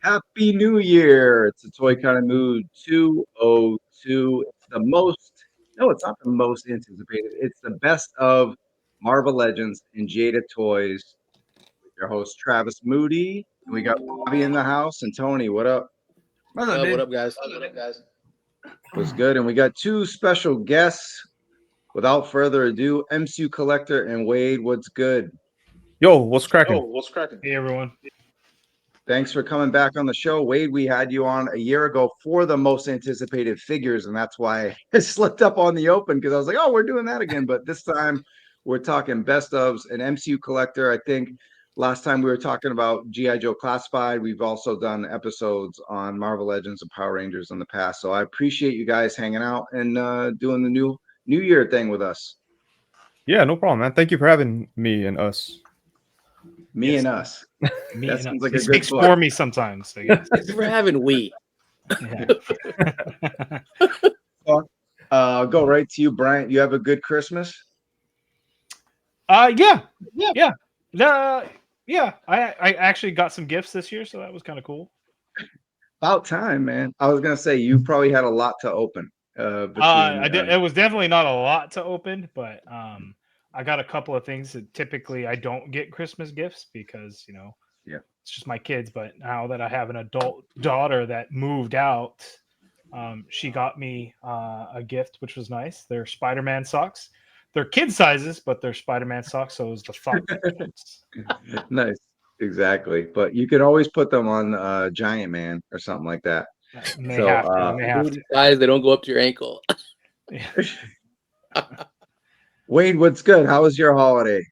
Happy New Year. It's a Toy Kind of Mood 202. It's the most, no, it's not the most anticipated. It's the best of Marvel Legends and Jada Toys. Your host, Travis Moody. And we got Bobby in the house and Tony. What up? What up, What dude? up, guys? What up, guys? Was good. And we got two special guests. Without further ado, MCU Collector and Wade. What's good? Yo, what's cracking? What's cracking? Hey, everyone. Thanks for coming back on the show. Wade, we had you on a year ago for the most anticipated figures, and that's why I slipped up on the open because I was like, oh, we're doing that again. But this time we're talking best ofs and MCU Collector. I think last time we were talking about G.I. Joe Classified. We've also done episodes on Marvel Legends and Power Rangers in the past. So I appreciate you guys hanging out and doing the New Year thing with us. Yeah, no problem, man. Thank you for having me and us. Me Yes. and us. Me That and sounds us. like He a good speaks book. for me sometimes, I guess. Thanks for having we. Yeah. Go right to you, Bryant. You have a good Christmas? Yeah. Yeah. I actually got some gifts this year, so that was kind of cool. About time, man. I was gonna say you probably had a lot to open. It was definitely not a lot to open, but I got a couple of things that typically I don't get Christmas gifts because Yeah. it's just my kids. But now that I have an adult daughter that moved out, she got me a gift, which was nice. They're Spider-Man socks. They're kid sizes, but they're Spider-Man socks, so it was the thought. Nice, exactly. But you could always put them on Giant Man or something like that. May So, have to. May have to. Guys, they don't go up to your ankle. Wade, what's good? How was your holiday?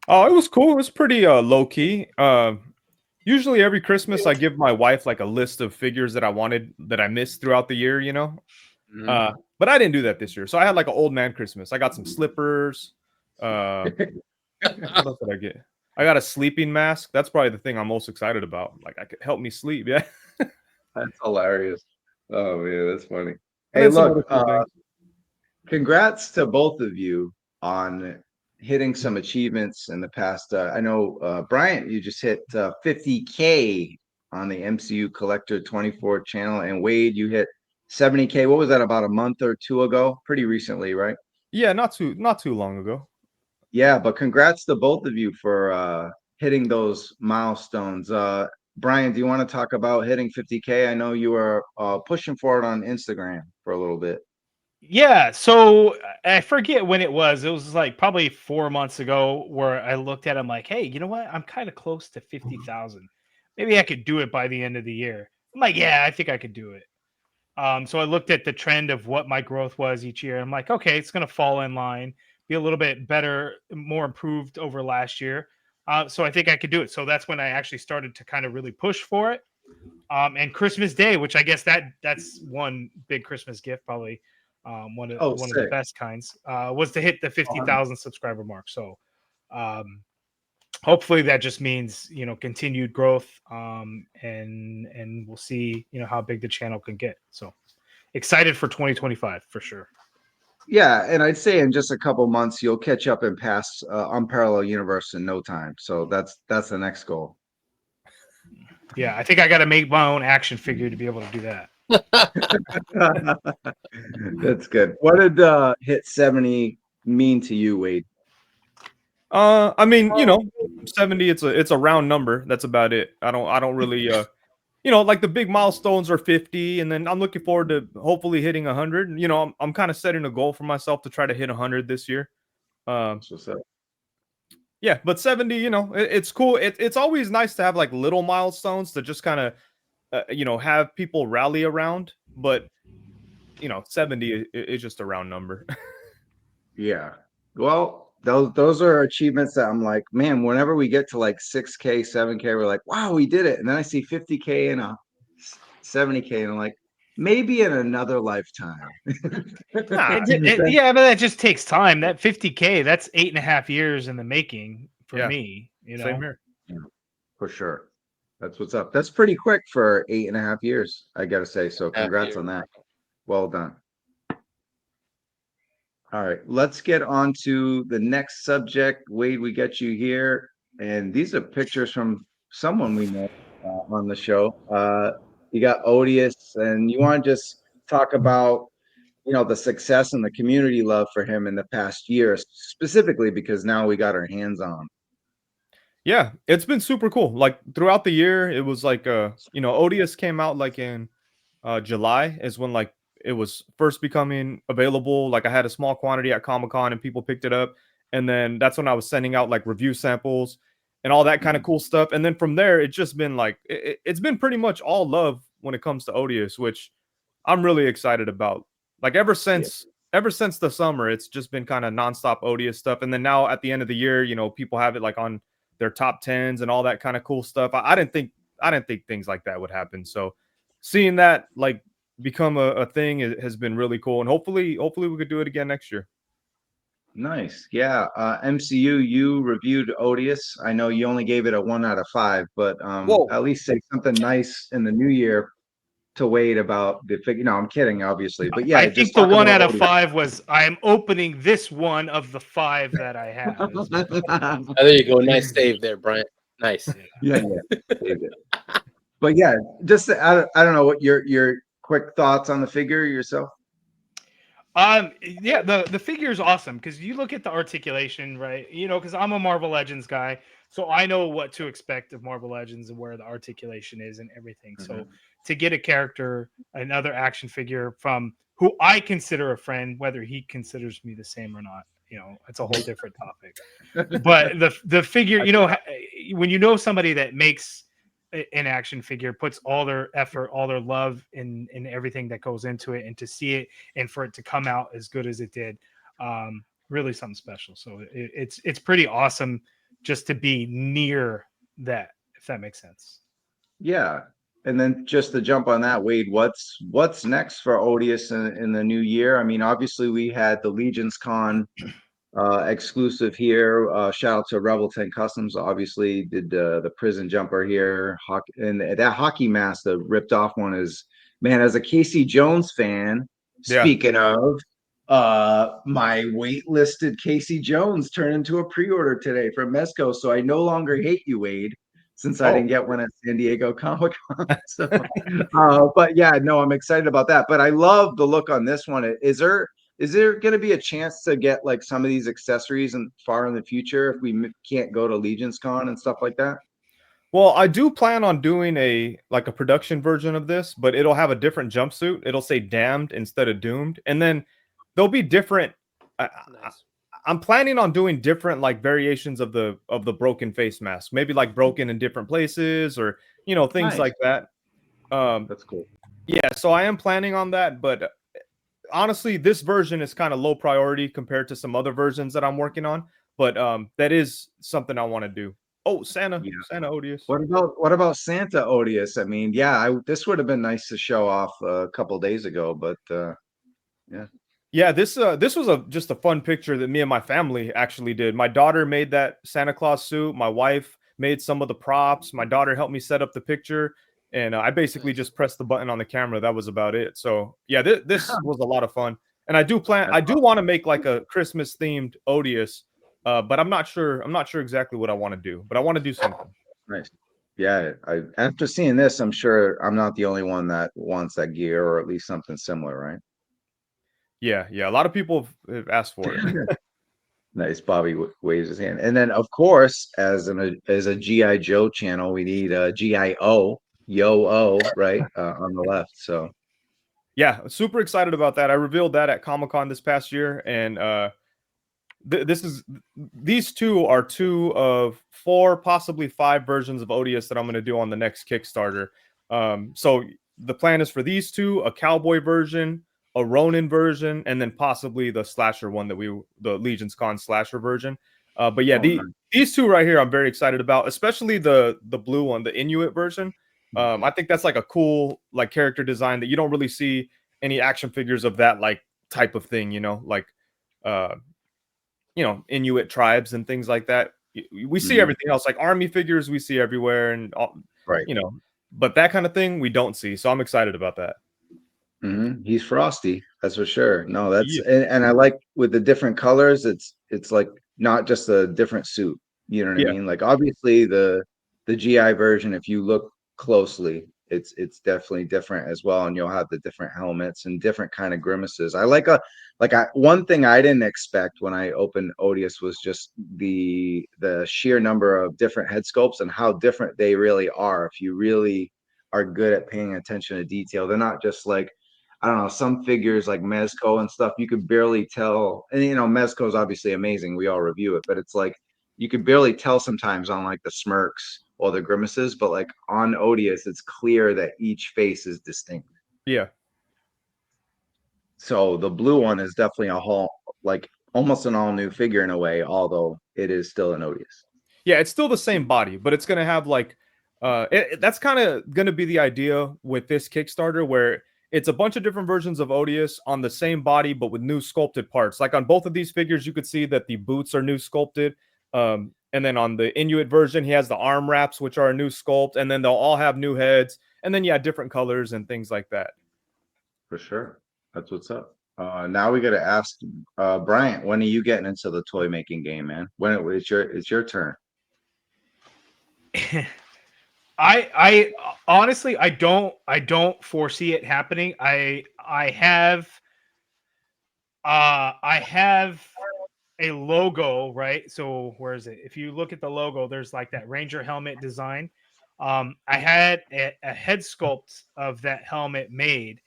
Oh, it was cool. It was pretty low key. Usually every Christmas I give my wife like a list of figures that I wanted that I missed throughout the year, Mhm. But I didn't do that this year. So I had like an old man Christmas. I got some slippers. What else did I get? I got a sleeping mask. That's probably the thing I'm most excited about. Like I could help me sleep. Yeah. That's hilarious. Oh man, that's funny. And Hey, then some look, other cool things. congrats to both of you on hitting some achievements in the past. I know, Bryant, you just hit 50K on the MCU Collector 24 channel, and Wade, you hit 70K. What was that, about a month or two ago? Pretty recently, right? Yeah, not too long ago. Yeah, but congrats to both of you for hitting those milestones. Brian, do you want to talk about hitting 50K? I know you were pushing for it on Instagram for a little bit. Yeah, so I forget when it was. It was like probably 4 months ago where I looked at him like, hey, you know what? I'm kind of close to 50,000. Maybe I could do it by the end of the year. I'm like, yeah, I think I could do it. So I looked at the trend of what my growth was each year. I'm like, okay, it's going to fall in line, be a little bit better, more improved over last year. So I think I could do it. So that's when I actually started to kind of really push for it. And Christmas Day, which I guess that's one big Christmas gift, probably one of the Sick. best kinds, was to hit the 50,000 subscriber mark. So hopefully that just means continued growth, and we'll see how big the channel can get. So excited for 2025 for sure. Yeah, and I'd say in just a couple months you'll catch up and pass Unparalleled Universe in no time. So that's the next goal. Yeah, I think I got to make my own action figure to be able to do that. That's good. What did hit 70 mean to you, Wade? I mean, 70, it's a round number. That's about it. I don't really like the big milestones are 50, and then I'm looking forward to hopefully hitting 100. I'm kind of setting a goal for myself to try to hit 100 this year. What's up? Yeah, but 70, it's cool. It's always nice to have like little milestones to just kind of have people rally around, but 70 is just a round number. Yeah. Well, those are achievements that I'm like, man, whenever we get to like 6K, 7K, we're like, wow, we did it. And then I see 50K and a 70K, and I'm like, maybe in another lifetime. Yeah, but that just takes time. That 50K, that's 8.5 years in the making for Yeah. me. Same here. Yeah, for sure. That's what's up. That's pretty quick for 8.5 years, I gotta say. So congrats on that. Well done. All right, let's get on to the next subject. Wade, we got you here. And these are pictures from someone we know. on the show. You got Odious, and you want to just talk about the success and the community love for him in the past year, specifically because now we got our hands on. Yeah, it's been super cool. Like throughout the year, it was like Odious came out like in July is when like it was first becoming available. Like I had a small quantity at Comic-Con and people picked it up. And then that's when I was sending out like review samples and all that kind of cool stuff. And then from there, it's just been like it's been pretty much all love when it comes to Odious, which I'm really excited about. Like ever since the summer, it's just been kind of nonstop Odious stuff. And then now at the end of the year, people have it like on their top tens and all that kind of cool stuff. I didn't think things like that would happen. So seeing that like become a thing has been really cool. And hopefully we could do it again next year. Nice. Yeah. MCU, you reviewed Odious. I know you only gave it a 1 out of 5, but at least say something nice in the new year to Wade about the figure. No, I'm kidding, obviously. But yeah, I just think the talk 1 about out of Odious. 5 was I'm opening this one of the 5 that I have. Oh, there you go. Nice save there, Brian. Nice. Yeah. But yeah, just I don't know what your quick thoughts on the figure yourself. Yeah, the figure is awesome because you look at the articulation, right? Because I'm a Marvel Legends guy, so I know what to expect of Marvel Legends and where the articulation is and everything. So to get a character, another action figure from who I consider a friend, whether he considers me the same or not, it's a whole different topic. But the figure, when you know somebody that makes an action figure, puts all their effort, all their love in everything that goes into it, and to see it and for it to come out as good as it did, really something special. So it's pretty awesome just to be near that, if that makes sense. Yeah. And then just to jump on that, Wade, what's next for Odious in the new year? I mean, obviously we had the Legions Con exclusive here. Shout out to Rebel 10 Customs, obviously did the prison jumper here. And that hockey mask, the ripped off one, is, man, as a Casey Jones fan, speaking of, my waitlisted Casey Jones turned into a pre-order today from Mezco, so I no longer hate you, Wade, since I didn't get one at San Diego Comic-Con. So, but yeah, no, I'm excited about that. But I love the look on this one. Is there going to be a chance to get like some of these accessories and far in the future if we can't go to Legions Con and stuff like that? Well, I do plan on doing a production version of this, but it'll have a different jumpsuit. It'll say damned instead of doomed. And then there'll be different I'm planning on doing different like variations of the broken face mask. Maybe like broken in different places or things like that. That's cool. Yeah, so I am planning on that, but honestly, this version is kind of low priority compared to some other versions that I'm working on. But that is something I want to do. Oh, Santa Odious. What about Santa Odious? I mean, yeah, this would have been nice to show off a couple days ago, but yeah. Yeah, this was just a fun picture that me and my family actually did. My daughter made that Santa Claus suit. My wife made some of the props. My daughter helped me set up the picture, and I basically just pressed the button on the camera. That was about it. So yeah, this was a lot of fun. And I do want to make like a Christmas themed Odious, but I'm not sure exactly what I want to do. But I want to do something. Nice. Yeah, after seeing this, I'm sure I'm not the only one that wants that gear or at least something similar, right? Yeah. A lot of people have asked for it. Nice. Bobby waves his hand. And then, of course, as a GI Joe channel, we need a GIO, right, on the left. So, yeah, super excited about that. I revealed that at Comic-Con this past year, and these two are 2 of 4, possibly 5 versions of Odious that I'm going to do on the next Kickstarter. So the plan is for these 2, a cowboy version, a Ronin version, and then possibly the slasher one the Legions Con slasher version. But yeah, these 2 right here, I'm very excited about, especially the blue one, the Inuit version. I think that's like a cool like character design that you don't really see any action figures of that like type of thing, like Inuit tribes and things like that. We see everything else, like army figures we see everywhere, and right, but that kind of thing we don't see. So I'm excited about that. He's frosty, that's for sure. No, that's and I like with the different colors. It's like not just a different suit. You know what I mean? Like obviously the GI version, if you look closely, it's definitely different as well, and you'll have the different helmets and different kind of grimaces. One thing I didn't expect when I opened Odious was just the sheer number of different head sculpts and how different they really are. If you really are good at paying attention to detail, they're not just like, I don't know, some figures like Mezco and stuff, you could barely tell. And Mezco is obviously amazing, we all review it, but it's like you could barely tell sometimes on like the smirks or the grimaces, but like on Odious, it's clear that each face is distinct. Yeah. So the blue one is definitely like almost an all new figure in a way, although it is still an Odious. Yeah, it's still the same body, but it's gonna have like that's kind of gonna be the idea with this Kickstarter, where it's a bunch of different versions of Odious on the same body, but with new sculpted parts. Like on both of these figures, you could see that the boots are new sculpted. And then on the Inuit version, he has the arm wraps, which are a new sculpt, and then they'll all have new heads, and then different colors and things like that. For sure. That's what's up. Now we got to ask Bryant, when are you getting into the toy making game, man? When it's your turn. I honestly I don't foresee it happening. I have a logo, right? So where is it? If you look at the logo, there's like that Ranger helmet design. I had a head sculpt of that helmet made.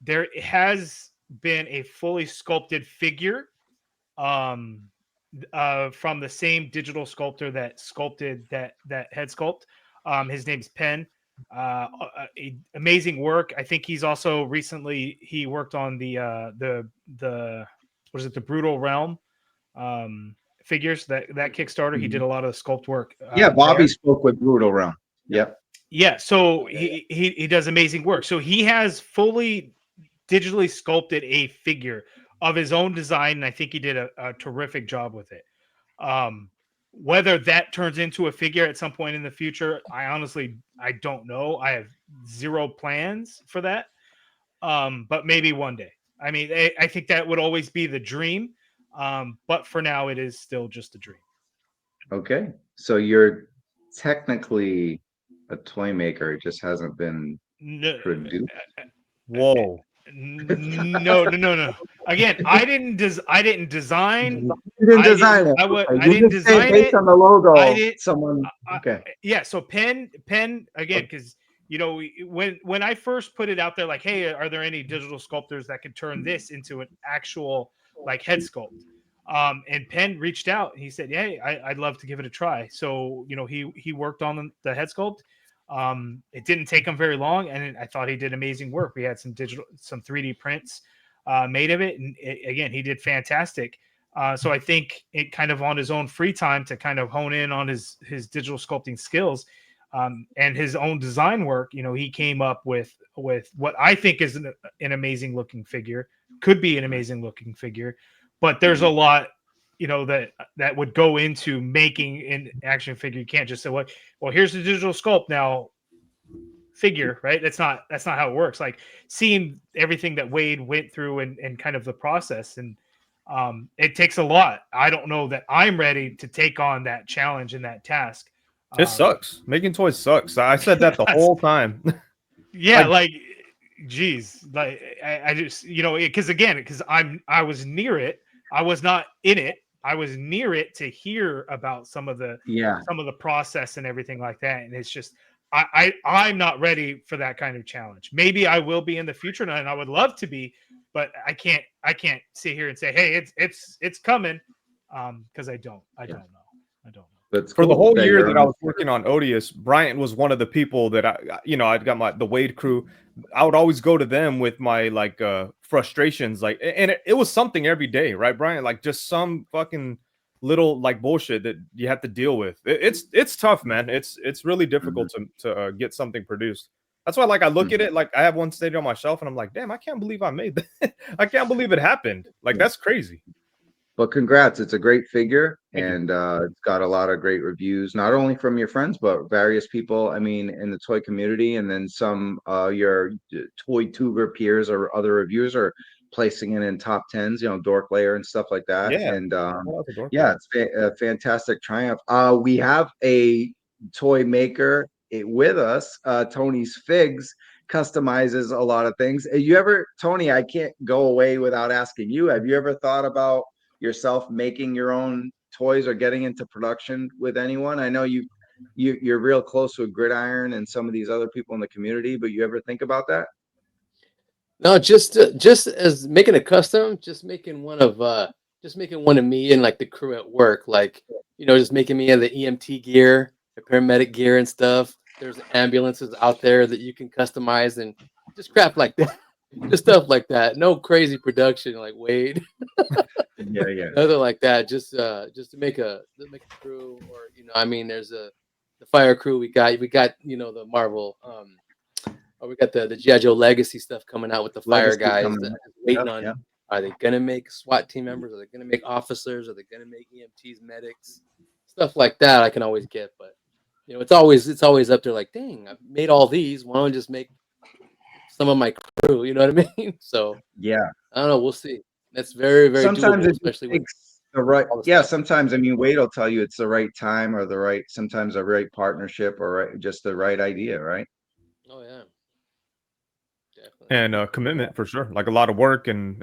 There has been a fully sculpted figure from the same digital sculptor that sculpted that head sculpt. His name's Penn. Amazing work. I think he's also recently he worked on the what is it, the Brutal Realm figures, that Kickstarter. He did a lot of the sculpt work. Yeah, Bobby spoke with Brutal Realm. Yep. Yeah, so he does amazing work. So he has fully digitally sculpted a figure of his own design, and I think he did a terrific job with it. Whether that turns into a figure at some point in the future, I don't know. I have zero plans for that. But maybe one day. I mean, I think that would always be the dream. But for now, it is still just a dream. Okay. So you're technically a toy maker. It just hasn't been produced. Whoa. No. Again, I didn't design. You didn't design it. I didn't design it based on the logo. Someone. Okay. Yeah. So Penn again, because when I first put it out there, like, hey, are there any digital sculptors that could turn this into an actual like head sculpt? And Penn reached out and he said, "Hey, I'd love to give it a try." So he worked on the head sculpt. It didn't take him very long, and I thought he did amazing work. We had some 3D prints made of it, and again, he did fantastic. So I think it kind of on his own free time to kind of hone in on his digital sculpting skills and his own design work. He came up with what I think is an amazing looking figure. Could be an amazing looking figure, but there's a lot that would go into making an action figure. You can't just say, well, here's the digital sculpt now figure, right? That's not how it works. Like seeing everything that Wade went through and kind of the process, and it takes a lot. I don't know that I'm ready to take on that challenge and that task. It sucks. Making toys sucks. I said that the whole time. Yeah, geez, I just because I was near it. I was not in it. I was near it to hear about some of the process and everything like that. And it's just I'm not ready for that kind of challenge. Maybe I will be in the future, and I would love to be, but I can't sit here and say, hey, it's coming, because I don't know. But for the whole year that I was working on Odious, Bryant was one of the people that I'd got the Wade crew. I would always go to them with my frustrations, and it was something every day, right, Bryant? Like just some fucking little bullshit that you have to deal with. It's tough, man. It's really difficult to get something produced. That's why I look at it, I have one stage on my shelf and I'm like, damn, I can't believe I made that. I can't believe it happened. That's crazy. But congrats, it's a great figure, and it's got a lot of great reviews, not only from your friends, but various people, in the toy community, and then some your toy tuber peers or other reviewers are placing it in top 10s, Dork Layer and stuff like that. Yeah. And it's a fantastic triumph. We have a toy maker with us. Tony's Figs customizes a lot of things. Tony, I can't go away without asking you, have you ever thought about yourself making your own toys or getting into production with anyone? I know you're real close with Gridiron and some of these other people in the community, but you ever think about that? No, just as making a custom, just making one of me and like the crew at work, like just making me the EMT gear, the paramedic gear and stuff. There's ambulances out there that you can customize and just crap like that, just stuff like that. No crazy production like Wade. Yeah. Nothing like that. Just to make a crew, or I mean, there's the fire crew. We got the Marvel. We got the G.I. Joe Legacy stuff coming out with the fire Legacy guys. coming That out. are just waiting Yep, on. yep. Are they gonna make SWAT team members? Are they gonna make officers? Are they gonna make EMTs, medics, stuff like that? I can always get, but it's always up there. Like, dang, I've made all these. Why don't I just make some of my crew? You know what I mean? So Yeah. I don't know. We'll see. That's very, very Sometimes doable, it especially with takes the right. all the Yeah. stuff. Sometimes, I mean, Wade will tell you it's the right time or sometimes the right partnership or just the right idea, right? Oh yeah. Definitely. And commitment for sure. Like a lot of work, and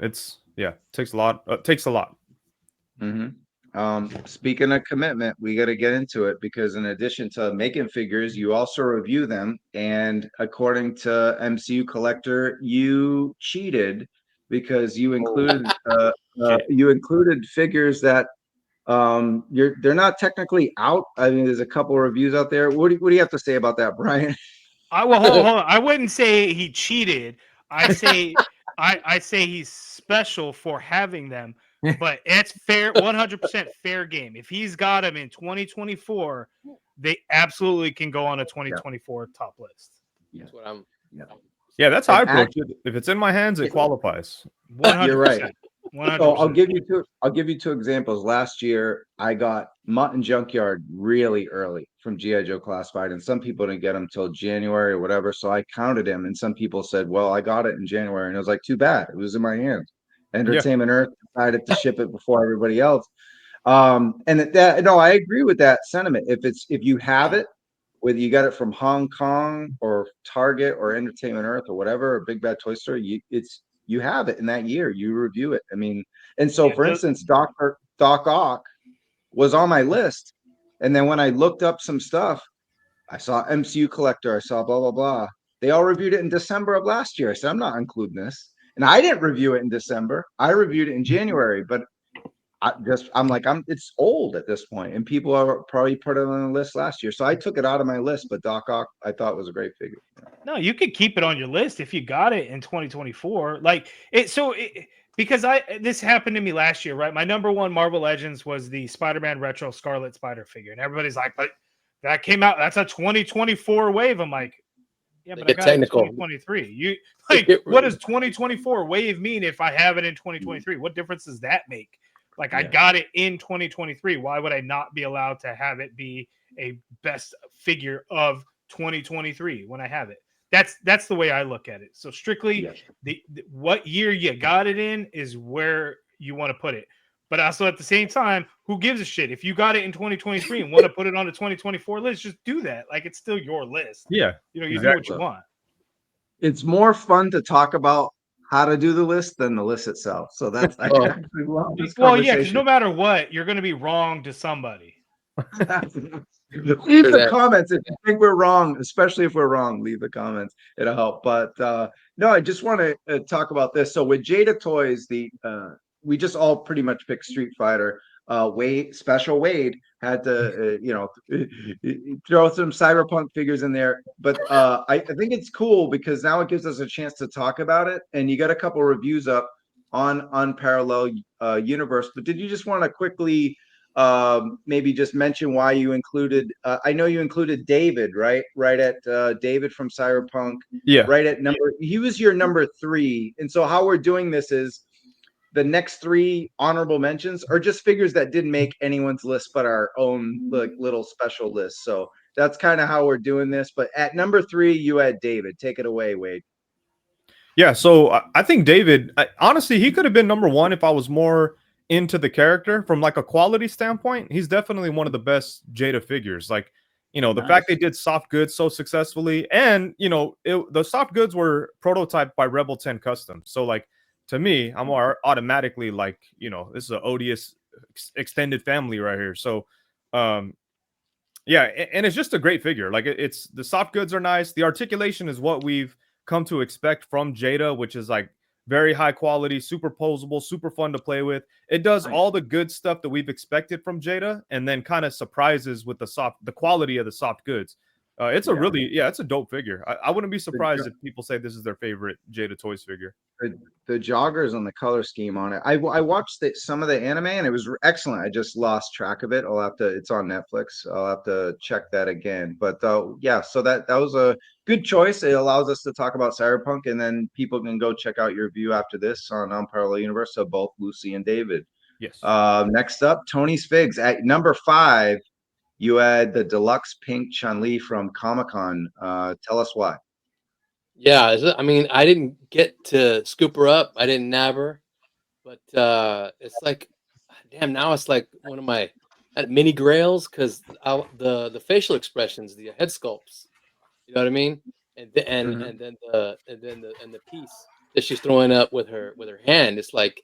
takes a lot. Takes a lot. Speaking of commitment, we got to get into it because in addition to making figures, you also review them. And according to MCU Collector, you cheated because you included figures that they're not technically out. I mean, there's a couple of reviews out there. What do you have to say about that, Brian? Hold on. I wouldn't say he cheated. I say he's special for having them, but it's fair, 100% fair game. If he's got them in 2024, they absolutely can go on a 2024 top list. That's what I'm. Yeah, that's how I approach it. If it's in my hands, it qualifies. 100%. You're right. 100%. So I'll give you two examples. Last year, I got Mutton Junkyard really early from G.I. Joe Classified, and some people didn't get him till January or whatever. So I counted him, and some people said, "Well, I got it in January," and I was like, "Too bad, it was in my hands." Entertainment Earth decided to ship it before everybody else. No, I agree with that sentiment. If you have it, whether you got it from Hong Kong or Target or Entertainment Earth or whatever, or Big Bad Toy Store, you have it in that year. You review it. I mean, and so for instance, Doc Ock was on my list, and then when I looked up some stuff, I saw MCU Collector, I saw blah blah blah. They all reviewed it in December of last year. I said, I'm not including this, and I didn't review it in December. I reviewed it in January, but it's old at this point, and people are probably put it on the list last year. So I took it out of my list, but Doc Ock I thought was a great figure. No, you could keep it on your list if you got it in 2024. Because this happened to me last year, right? My number one Marvel Legends was the Spider-Man Retro Scarlet Spider figure, and everybody's like, "But that came out. That's a 2024 wave." I'm like, "Yeah, but I got it in 2023." You what does 2024 wave mean if I have it in 2023? What difference does that make? Like, I got it in 2023. Why would I not be allowed to have it be a best figure of 2023 when I have it? That's the way I look at it. So strictly, the what year you got it in is where you want to put it. But also at the same time, who gives a shit? If you got it in 2023 and want to put it on the 2024 list, just do that. Like, it's still your list. Yeah, you do what you want. It's more fun to talk about how to do the list than the list itself. So that's I actually love this conversation. Well, yeah, because no matter what, you're going to be wrong to somebody. Leave the comments if you think we're wrong, especially if we're wrong. Leave the comments; it'll help. But no, I just want to talk about this. So with Jada Toys, we just all pretty much picked Street Fighter. Wade had to throw some Cyberpunk figures in there, but I think it's cool because now it gives us a chance to talk about it. And you got a couple reviews up on Unparalleled Universe. But did you just want to quickly maybe just mention why you included? I know you included David, right at David from Cyberpunk. Yeah. Right at he was your number 3. And so how we're doing this is the next 3 honorable mentions are just figures that didn't make anyone's list but our own little special list. So that's kind of how we're doing this. But at number 3, you had David. Take it away, Wade. Yeah, so I think David, honestly, he could have been number 1 if I was more into the character from like a quality standpoint. He's definitely one of the best Jada figures. Like, You know, the Nice. fact they did soft goods so successfully, and you know, the soft goods were prototyped by Rebel 10 Custom. So like to me, I'm automatically like, you know, this is an Odious extended family right here. So yeah, and it's just a great figure. Like it's the soft goods are nice. The articulation is what we've come to expect from Jada, which is like very high quality, super posable, super fun to play with. It does Nice. all the good stuff that we've expected from Jada, and then kind of surprises with the quality of the soft goods. It's a Yeah. really, it's a dope figure. I wouldn't be surprised if people say this is their favorite Jada Toys figure. The joggers and the color scheme on it. I watched some of the anime and it was excellent. I just lost track of it. I'll have to. It's on Netflix. I'll have to check that again. But yeah, so that was a good choice. It allows us to talk about Cyberpunk, and then people can go check out your review after this on Unparalleled Universe of both Lucy and David. Yes. Next up, Tony's Figs at number 5. You had the deluxe pink Chun-Li from Comic-Con. Tell us why. Yeah, I mean, I didn't get to scoop her up. I didn't nab her, but it's like, damn. Now it's like one of my mini grails because the facial expressions, the head sculpts. You know what I mean? And the piece that she's throwing up with her hand. It's like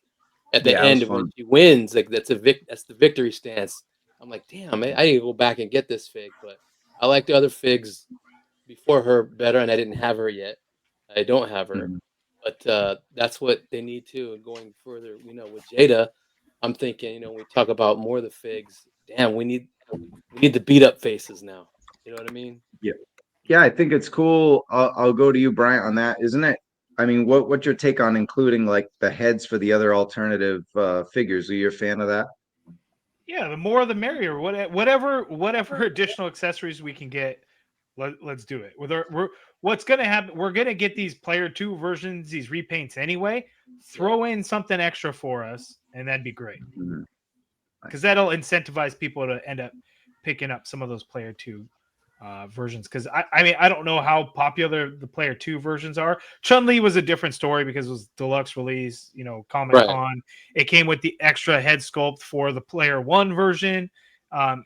at the Yeah, it was end when fun. she wins, like that's the victory stance. I'm like, damn, I need to go back and get this fig, but I like the other figs before her better, and I didn't have her yet. I don't have her, Mhm. but that's what they need to. And going further, you know, with Jada, I'm thinking, you know, we talk about more of the figs. Damn, we need the beat up faces now. You know what I mean? Yeah. Yeah, I think it's cool. I'll go to you, Bryant, on that. Isn't it? I mean, what's your take on including like the heads for the other alternative figures? Are you a fan of that? Yeah, the more the merrier. Whatever additional accessories we can get, let's do it. What's gonna happen? We're gonna get these player 2 versions, these repaints anyway. Throw in something extra for us, and that'd be great Mhm. because that'll incentivize people to end up picking up some of those player 2 versions. Because I mean, I don't know how popular the player 2 versions are. Chun-Li was a different story because it was deluxe release, you know, Comic Right. Con. It came with the extra head sculpt for the player 1 version,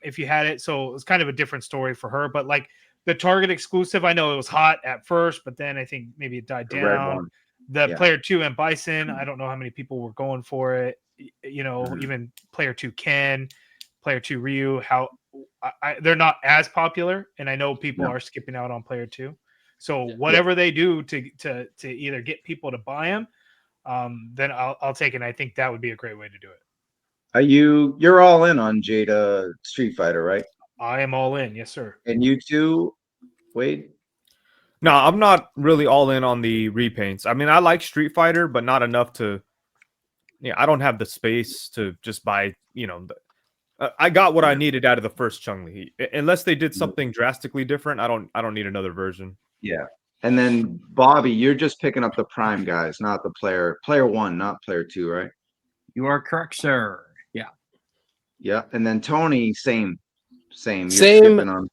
if you had it. So it was kind of a different story for her. But like the Target exclusive, I know it was hot at first, but then I think maybe it died The red down. one. The Yeah. player 2 and Bison, I don't know how many people were going for it. You know, Mhm. even player 2 Ken, player 2 Ryu, how they're not as popular, and I know people No. are skipping out on player 2. So Yeah. whatever they do to either get people to buy them, then I'll take it. And I think that would be a great way to do it. You're all in on Jada Street Fighter, right? I am all in, yes sir. And you too, Wade? No, I'm not really all in on the repaints. I mean, I like Street Fighter, but not enough to. Yeah, I don't have the space to just buy. You know, I got what I Yeah. needed out of the first Chun-Li. Unless they did something drastically different, I don't need another version. Yeah. And then Bobby, you're just picking up the prime guys, not the player 1, not player 2, right? You are correct, sir. Yeah. Yeah. And then Tony, same. You're Same. skipping on.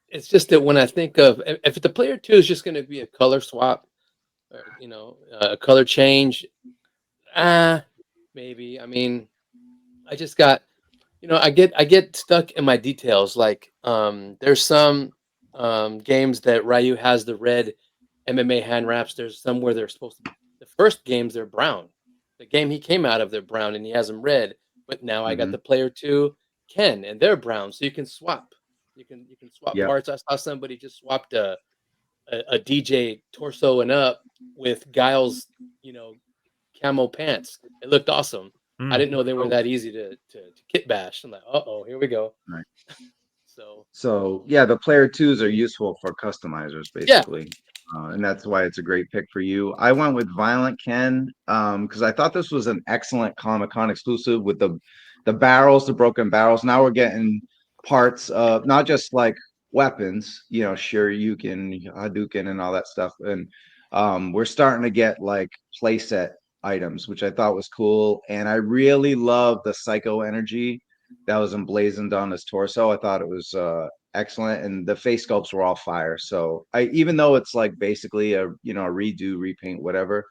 It's just that when I think of if the player 2 is just going to be a color swap, or, you know, a color change, maybe. I mean, I just got, you know, I get stuck in my details. Like, there's some games that Ryu has the red MMA hand wraps. There's some where they're supposed to be. The first games they're brown. The game he came out of, they're brown, and he has them red. But now I got Mhm. the player 2 Ken, and they're brown, so you can swap. You can swap Yeah. parts. I saw somebody just swapped a DJ torso and up with Guile's, you know, camo pants. It looked awesome. I didn't know they were Oh. that easy to kit bash. I'm like, here we go. Right. So Yeah, the player 2s are useful for customizers, yeah, basically. And that's why it's a great pick for you. I went with Violent Ken because I thought this was an excellent Comic-Con exclusive with the barrels, the broken barrels. Now we're getting parts of not just like weapons, you know, Shoryuken, Hadouken, and all that stuff. And we're starting to get like playset items, which I thought was cool. And I really love the psycho energy that was emblazoned on his torso. I thought it was excellent, and the face sculpts were all fire. So even though it's like basically a redo, repaint, whatever,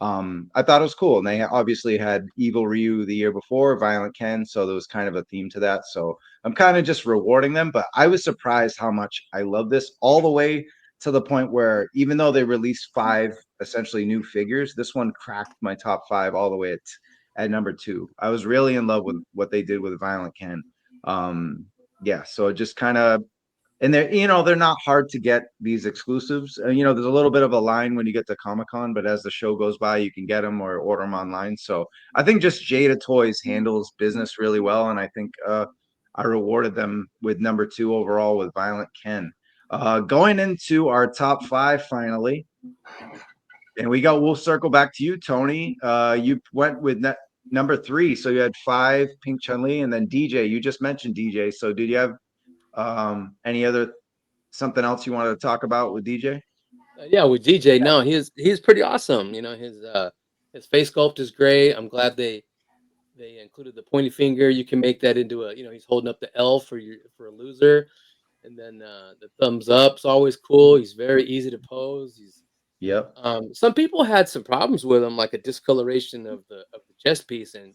I thought it was cool, and they obviously had Evil Ryu the year before, Violent Ken, so there was kind of a theme to that. So I'm kind of just rewarding them, but I was surprised how much I love this, all the way to the point where even though they released 5 essentially new figures, this one cracked my top 5 all the way at number 2. I was really in love with what they did with Violent Ken. Yeah, so it just kind of, and they're not hard to get, these exclusives. There's a little bit of a line when you get to Comic-Con, but as the show goes by, you can get them or order them online. So I think just Jada Toys handles business really well, and I think I rewarded them with number 2 overall with Violent Ken. Going into our top 5 finally, and we'll circle back to you, Tony. You went with number 3, so you had 5 Pink Chun-Li, and then DJ. You just mentioned DJ, so did you have any other something else you wanted to talk about with DJ? Yeah, with DJ, no, he's pretty awesome. His face sculpt is great. I'm glad they included the pointy finger. You can make that into he's holding up the L for a loser, and then the thumbs up's always cool. He's very easy to pose. Yep. Some people had some problems with him, like a discoloration of the chest piece, and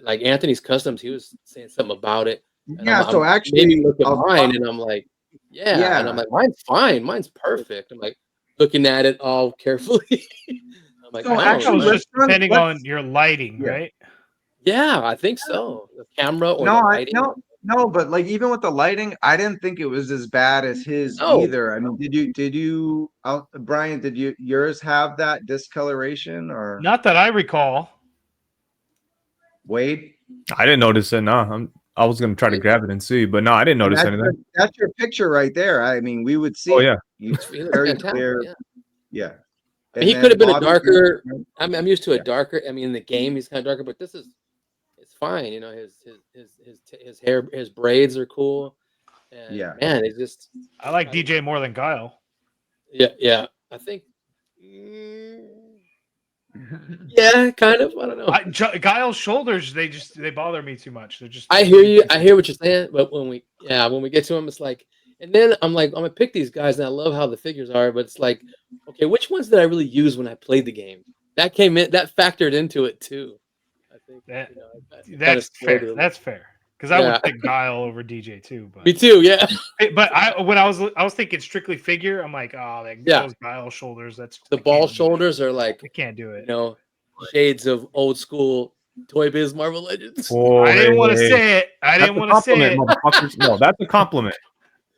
like Anthony's Customs, he was saying something about it. And Yeah, so actually, maybe look at mine, and I'm like, yeah, and I'm like, mine's fine, mine's perfect. I'm like looking at it all carefully. I'm like, So oh, actually, It's nice. just depending on your lighting, right? Yeah, I think so. The camera or the no, lighting. no, but like even with the lighting, I didn't think it was as bad as his No. either. I mean, did you, Brian? Did yours have that discoloration or Not that I recall. Wade? I didn't notice it. No, I was gonna try to grab it and see, but no, I didn't notice anything. That's your picture right there. I mean, we would see. Oh yeah, It's He looks very fantastic, clear. yeah. Yeah. I mean, he And could have then been a Bobby- darker. I'm used to a darker. I mean, in the game he's kind of darker, but it's fine. His hair, his braids are cool. And Yeah. man, it's just. I like DJ more than Guile. Yeah. I think. Yeah, kind of. I don't know. Guile's shoulders, they bother me too much. They're just. I hear you. I hear what you're saying, but when we get to him, it's like, and then I'm like, I'm gonna pick these guys, and I love how the figures are, but it's like, okay, which ones did I really use when I played the game? That came in, that factored into it too. I think that's fair. That's fair. Because I would pick Guile over DJ too. But me too. Yeah. But I was thinking strictly figure. I'm like, oh, those Guile shoulders. That's the ball shoulders are like I can't do it. Shades of old school Toy Biz Marvel Legends. I didn't want to say it. I didn't want to say it. No, that's a compliment.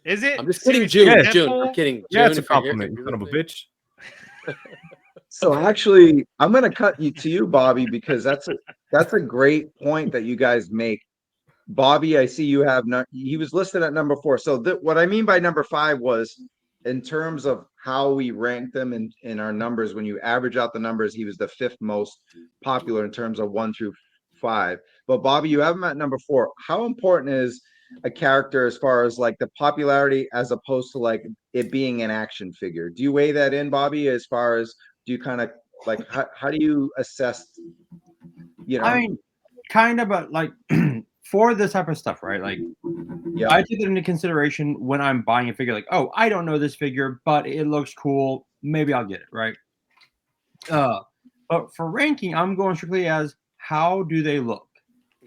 Is it? I'm just kidding, June. I'm kidding. Yeah, June, it's a compliment. You son of a bitch. So actually, I'm going to cut to you, Bobby, because that's a great point that you guys make. Bobby, I see you have he was listed at number 4. So what I mean by number 5 was in terms of how we rank them in our numbers. When you average out the numbers, he was the 5th most popular in terms of 1 through 5. But Bobby, you have him at number 4. How important is a character as far as like the popularity as opposed to like it being an action figure? Do you weigh that in, Bobby, as far as do you kind of like how do you assess, I mean, kind of, but like for this type of stuff, right? Like, I take it into consideration when I'm buying a figure. Like, oh, I don't know this figure, but it looks cool. Maybe I'll get it, right? But for ranking, I'm going strictly as how do they look?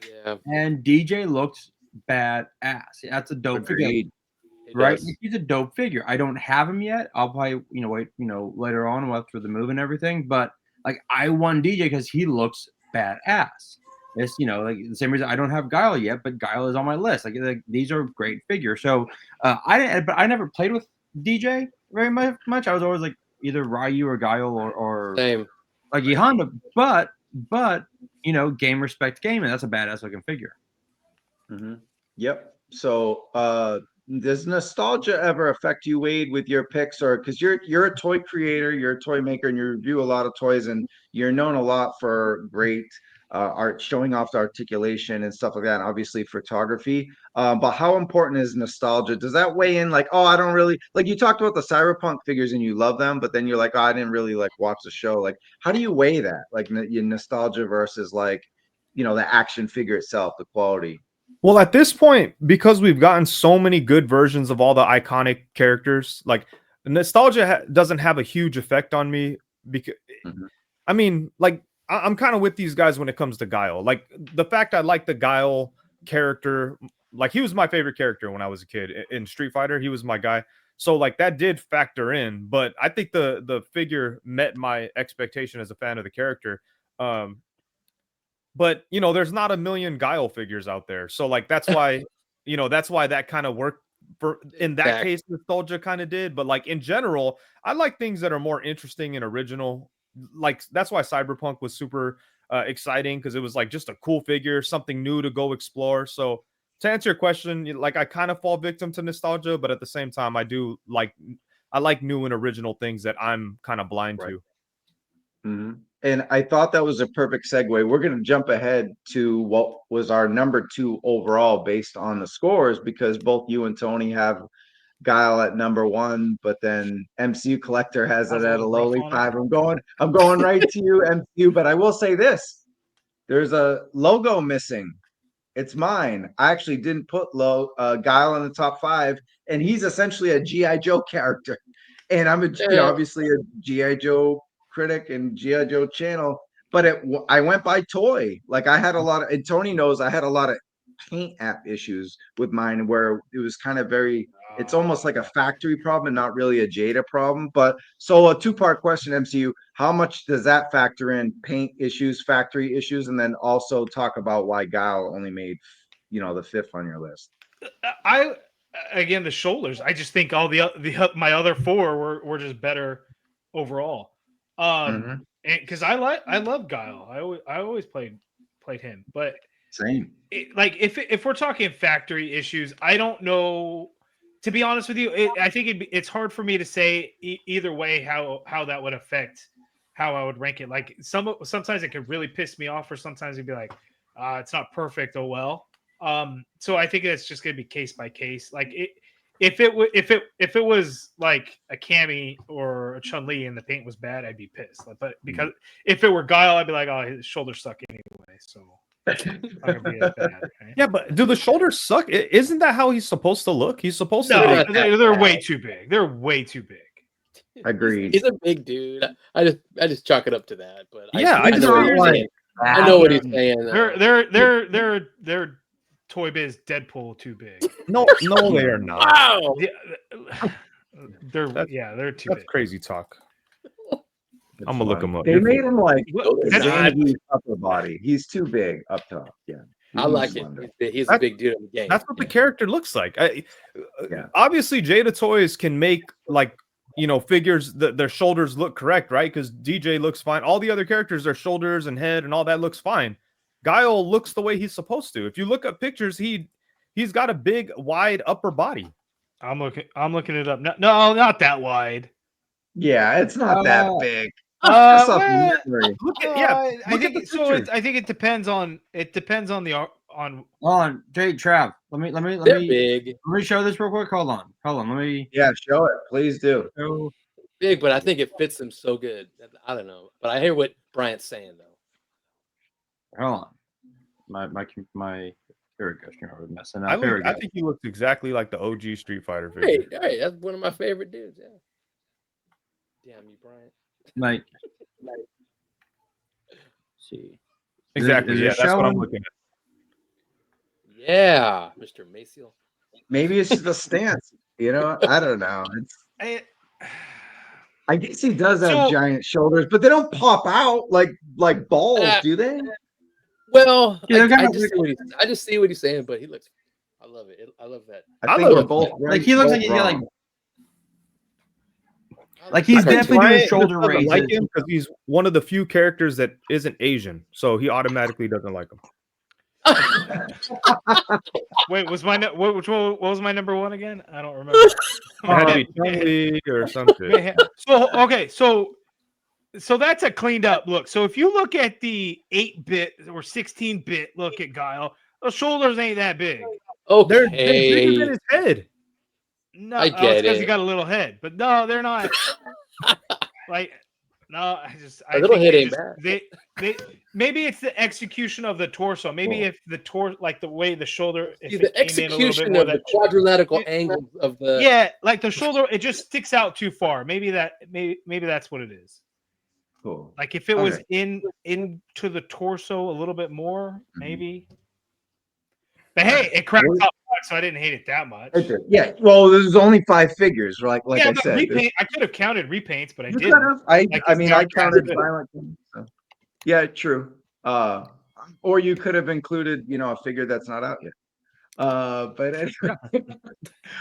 Yeah. And DJ looks badass. That's a dope figure. Right? He's a dope figure. I don't have him yet. I'll probably, wait, later on after the move and everything. But like, I won DJ because he looks badass. It's, like the same reason I don't have Guile yet, but Guile is on my list. Like these are great figures. So I never played with DJ very much. I was always like either Ryu or Guile or same like Honda. But game respect game, and that's a badass looking figure. Mm-hmm. Yep. So does nostalgia ever affect you, Wade, with your picks, or because you're a toy creator, you're a toy maker, and you review a lot of toys, and you're known a lot for great art, showing off the articulation and stuff like that, and obviously photography. But how important is nostalgia? Does that weigh in? Like, oh, I don't really like. You talked about the Cyberpunk figures and you love them, but then you're like, oh, I didn't really like watch the show. Like, how do you weigh that? Like, your nostalgia versus like, the action figure itself, the quality. Well, at this point, because we've gotten so many good versions of all the iconic characters, like nostalgia doesn't have a huge effect on me because I mean, like I'm kind of with these guys when it comes to Guile. Like the fact I like the Guile character, like he was my favorite character when I was a kid in Street Fighter. He was my guy. So like that did factor in, but I think the figure met my expectation as a fan of the character. But you know, there's not a million Guile figures out there. So like that's why, you know, that's why that kind of worked for in that case, nostalgia kind of did. But like in general, I like things that are more interesting and original. Like that's why Cyberpunk was super exciting, because it was like just a cool figure, something new to go explore. So to answer your question, like I kind of fall victim to nostalgia, but at the same time, I like new and original things that I'm kind of blind to. Mm-hmm. And I thought that was a perfect segue. We're going to jump ahead to what was our number 2 overall based on the scores, because both you and Tony have Guile at number 1, but then MCU Collector has it at a lowly 5. I'm going right to you, MCU. But I will say this: there's a logo missing. It's mine. I actually didn't put Guile in the top 5, and he's essentially a GI Joe character. And I'm obviously a GI Joe critic and GI Joe channel, but I went by toy. Like I had a lot of, and Tony knows I had a lot of paint app issues with mine, where it was kind of it's almost like a factory problem and not really a Jada problem. But so a 2-part question, MCU: how much does that factor in paint issues, factory issues, and then also talk about why Guile only made, the 5th on your list? Again, the shoulders. I just think all my other 4 were just better overall. Because I love Guile. I always played him, but same. Like if we're talking factory issues, I don't know. To be honest with you, I think it's hard for me to say either way how that would affect how I would rank it. Like sometimes it could really piss me off, or sometimes it'd be like, it's not perfect. Oh well. So I think it's just gonna be case by case. Like if it was like a Cammy or a Chun-Li and the paint was bad, I'd be pissed. But because if it were Guile, I'd be like, oh, his shoulders suck anyway. So it's not gonna be as bad. Right? Yeah, but do the shoulders suck? Isn't that how he's supposed to look? He's supposed to. They're way too big. They're way too big. Agreed. He's a big dude. I just chalk it up to that. But yeah, I know what he's saying. They're Toy Biz Deadpool too big. No, they are not. Wow. They're too big. That's crazy talk. I'm gonna look him up. They made him like That's upper body. He's too big up top. Yeah, I like it. He's a big dude in the game. That's what the character looks like. Obviously, Jada Toys can make figures that their shoulders look correct, right? Because DJ looks fine. All the other characters, their shoulders and head and all that looks fine. Guile looks the way he's supposed to. If you look at pictures, he's got a big, wide upper body. I'm looking it up. No, not that wide. Yeah, it's not that big. I think it depends on Jade Trav. Let me big. Let me show this real quick. Hold on. Let me. Yeah, show it. Please do. Big, but I think it fits him so good. I don't know, but I hear what Bryant's saying though. Hold on. My here it goes. You're messing up. I think he looks exactly like the OG Street Fighter figure. Hey, that's one of my favorite dudes. Yeah. Damn you, Bryant. Like see. Exactly. That's what I'm looking at. Yeah, Mr. Maciel. Maybe it's just a stance. I don't know. I guess he does have giant shoulders, but they don't pop out like balls, do they? Well, I just see what he's saying, but he looks. I love it. I love that. I think we're both like he looks like he's got like he's definitely doing shoulder raises. Like him because he's one of the few characters that isn't Asian, so he automatically doesn't like him. Wait, what was my number 1 again? I don't remember. It had to be Chun-Li or something. So that's a cleaned up look. So if you look at the 8-bit or 16-bit look at Guile, those shoulders ain't that big. Okay, they're bigger than his head. No, I get because it. he got a little head, but no, they're not. A little head ain't bad. They maybe it's the execution of the torso. Maybe if the torso, like the way the shoulder, the execution of the quadrilateral angle of the like the shoulder, it just sticks out too far. Maybe that's what it is. Cool. Like if it was Okay. into the torso a little bit more, maybe. But hey, Alright. it cracked What- top 5, so I didn't hate it that much. Yeah. Well, there's only 5 figures. Like Yeah, I but said, repaint. I could have counted repaints, but I you didn't. could have. I Like, I mean, they I are counted good. Silent King, so. Yeah, true. Or you could have included, a figure that's not out yet. But anyway.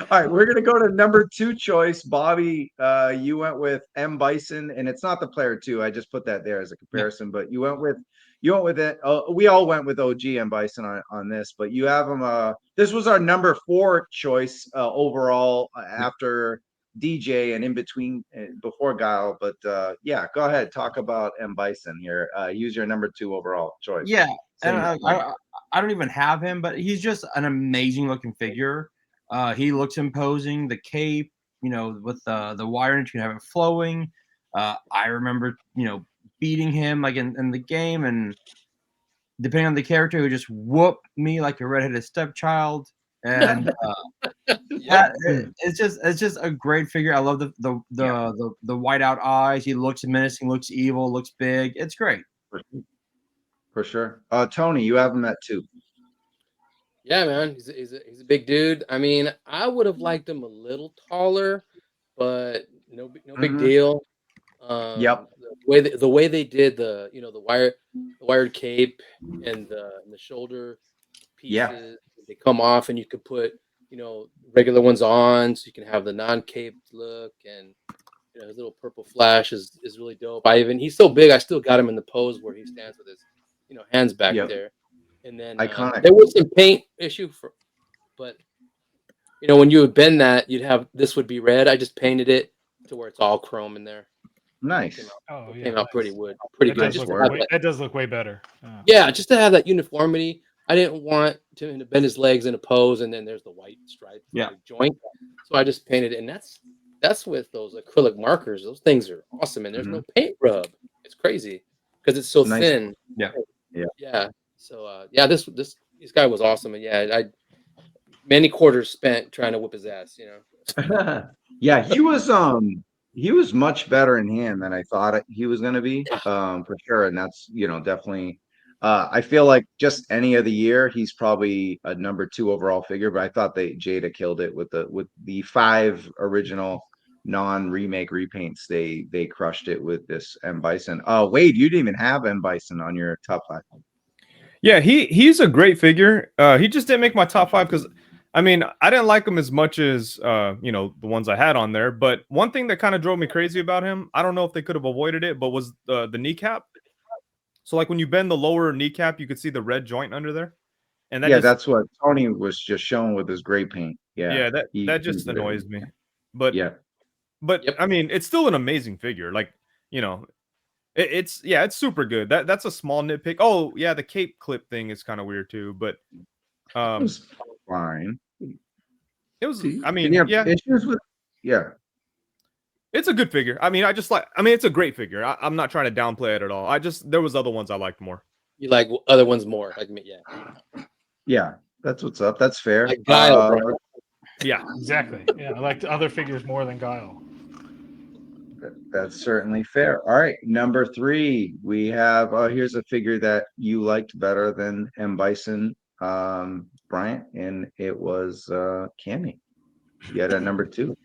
All right, we're gonna go to number 2 choice. Bobby, you went with M Bison, and it's not the player 2. I just put that there as a comparison, but you went with it. We all went with OG M Bison on this, but you have him. This was our number 4 choice overall after DJ and in between before Guile. But yeah, go ahead, talk about M Bison here. Use your number 2 overall choice. Yeah, and Same. I don't even have him, but he's just an amazing looking figure. He looks imposing. The cape, with the wire, you can have it flowing. I remember, beating him like in the game, and depending on the character, who just whoop me like a redheaded stepchild. And yeah, it's just a great figure. I love the white out eyes. He looks menacing, looks evil, looks big. It's great. For sure. Tony, you have him at 2. Yeah, man, he's a big dude. I mean, I would have liked him a little taller, but no big deal. Yep. The way they did the wired cape and the shoulder pieces, they come off, and you could put regular ones on, so you can have the non-caped look, and his little purple flash is really dope. He's so big, I still got him in the pose where he stands with his hands back there. And then Iconic. there was some paint issue but when you would bend that, this would be red. I just painted it to where it's all chrome in there. Nice. Came out pretty good. That does look way better. Yeah, just to have that uniformity. I didn't want him to bend his legs in a pose, and then there's the white stripe joint. So I just painted it, and that's with those acrylic markers. Those things are awesome, and there's no paint rub. It's crazy because it's so thin. Yeah. So this guy was awesome, and I many quarters spent trying to whip his ass. Yeah, he was much better in hand than I thought he was going to be, for sure. And that's definitely. I feel like just any of the year, he's probably a number 2 overall figure. But I thought Jada killed it with the 5 original non-remake repaints. They crushed it with this M Bison. Wade, you didn't even have M Bison on your top 5. Yeah, he's a great figure. He just didn't make my top 5 because I didn't like him as much as the ones I had on there. But one thing that kind of drove me crazy about him, I don't know if they could have avoided it, but was the kneecap. So like when you bend the lower kneecap, you could see the red joint under there. And that's what Tony was just showing with his gray paint. Yeah, that just annoys me. But it's still an amazing figure. Like it's super good. That's a small nitpick. Oh yeah, the cape clip thing is kind of weird too. But it was fine. It was. Issues with It's a good figure. It's a great figure. I'm not trying to downplay it at all. There was other ones I liked more. You like other ones more, like me, Yeah, that's what's up. That's fair. Like Guile, bro. Yeah, exactly. Yeah, I liked other figures more than Guile. That's certainly fair. All right, number 3, we have. Here's a figure that you liked better than M Bison, Bryant, and it was Cammy. You had at number 2.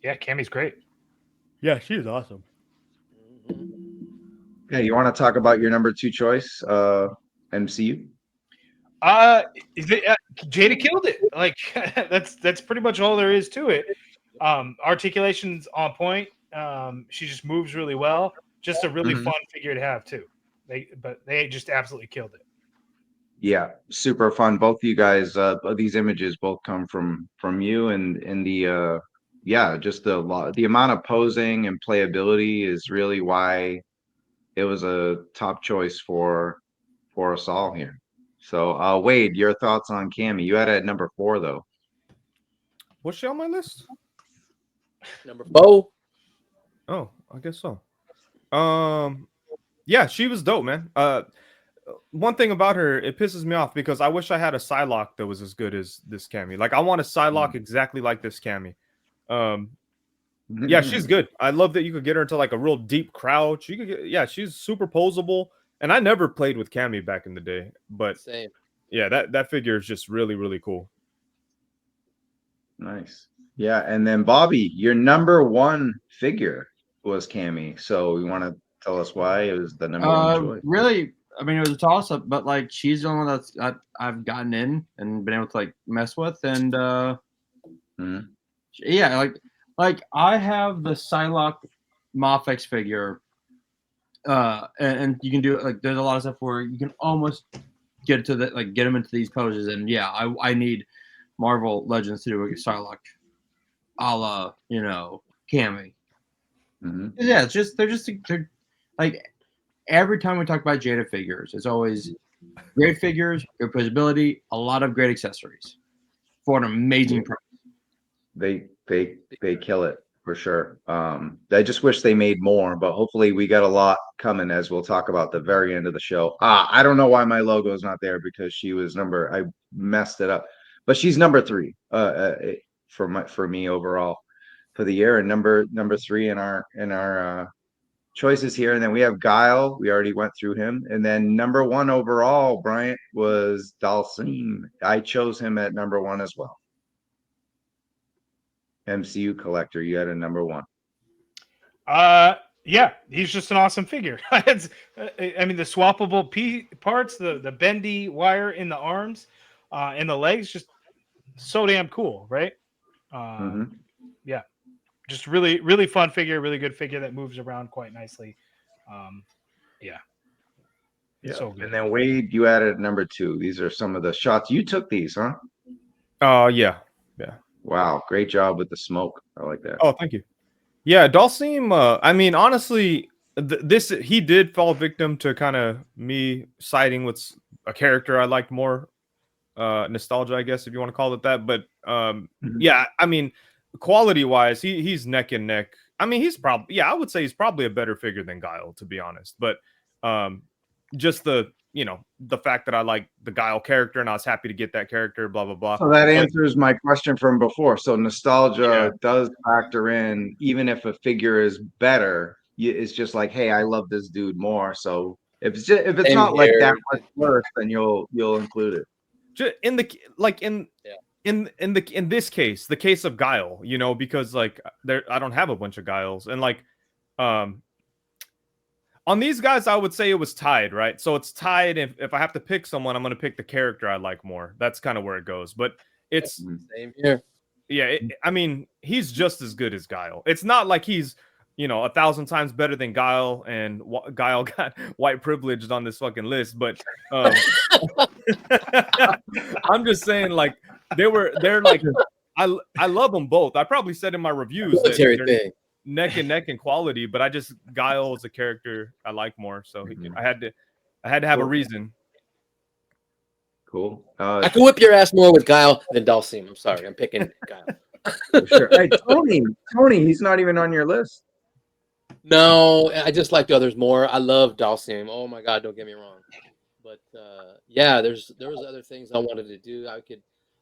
Yeah, Cammy's great. Yeah, she is awesome. Yeah, you want to talk about your number 2 choice, MCU? Jada killed it. Like that's pretty much all there is to it. Articulation's on point. She just moves really well. Just a really fun figure to have too. They just absolutely killed it. Yeah, super fun. Both of you guys, these images both come from you, and the just the amount of posing and playability is really why it was a top choice for us all here. So, Wade, your thoughts on Cammy? You had it at number 4, though. Was she on my list? Number 4. Oh, I guess so. Yeah, she was dope, man. One thing about her, it pisses me off because I wish I had a Psylocke that was as good as this Cammy. Like, I want a Psylocke exactly like this Cammy. Yeah, she's good. I love that you could get her into like a real deep crouch. You could get, yeah, she's super posable. And I never played with Cammy back in the day, but Same. yeah, that figure is just really, really cool. Nice. Yeah, and then Bobby, your number one figure was Cammy. So you want to tell us why it was the number one choice? Really, I mean, it was a toss up, but like she's the only one that's I've gotten in and been able to like mess with, and yeah, like I have the Psylocke Mofex figure, and you can do it. Like there's a lot of stuff where you can almost get to the like get them into these poses, and yeah, I need Marvel Legends to do a Psylocke, a la Cammy. Yeah, it's just they're like every time we talk about Jada figures, it's always great figures, good visibility, a lot of great accessories for an amazing price. They kill it for sure. I just wish they made more, but hopefully we got a lot coming, as we'll talk about the very end of the show. I don't know why my logo is not there, because she was I messed it up, but she's number 3 for me overall for the year, and number 3 in our choices here. And then we have Guile. We already went through him. And then number 1 overall, Bryant, was Dhalsim. I chose him at number 1 as well. MCU collector, you had a number 1. Yeah, he's just an awesome figure. I mean, the swappable parts, the bendy wire in the arms, and the legs, just so damn cool, right? Yeah, just really, really fun figure, really good figure that moves around quite nicely. Yeah. So good. And then Wade, you added number 2. These are some of the shots. You took these, huh? Yeah. Wow, great job with the smoke. I like that. Oh, thank you. Yeah, Dhalsim, I mean, honestly, he did fall victim to kind of me siding with a character I liked more. Nostalgia, I guess, if you want to call it that. But yeah, I mean, quality wise, he's neck and neck. I mean, I would say he's probably a better figure than Guile, to be honest. But just the fact that I like the Guile character and I was happy to get that character, blah blah blah. So that answers my question from before. So nostalgia does factor in, even if a figure is better. It's just like, hey, I love this dude more. So if it's not like that much worse, then you'll include it. Just in this case, the case of Guile, because like I don't have a bunch of Guiles, and like on these guys, I would say it was tied, right? So it's tied. If I have to pick someone, I'm going to pick the character I like more. That's kind of where it goes. But it's same here. Yeah, I mean, he's just as good as Guile. It's not like he's 1,000 times better than Guile, and Guile got white privileged on this fucking list. But I'm just saying, like they're like I love them both. I probably said in my reviews that they're neck and neck in quality, but Guile is a character I like more, so I had to have a reason. Cool. I can whip your ass more with Guile than Dhalsim. I'm sorry, I'm picking Guile. Sure. Hey, Tony, he's not even on your list. No, I just like the others more. I love Dhalsim. Oh my god, don't get me wrong. But yeah, there was other things I wanted to do.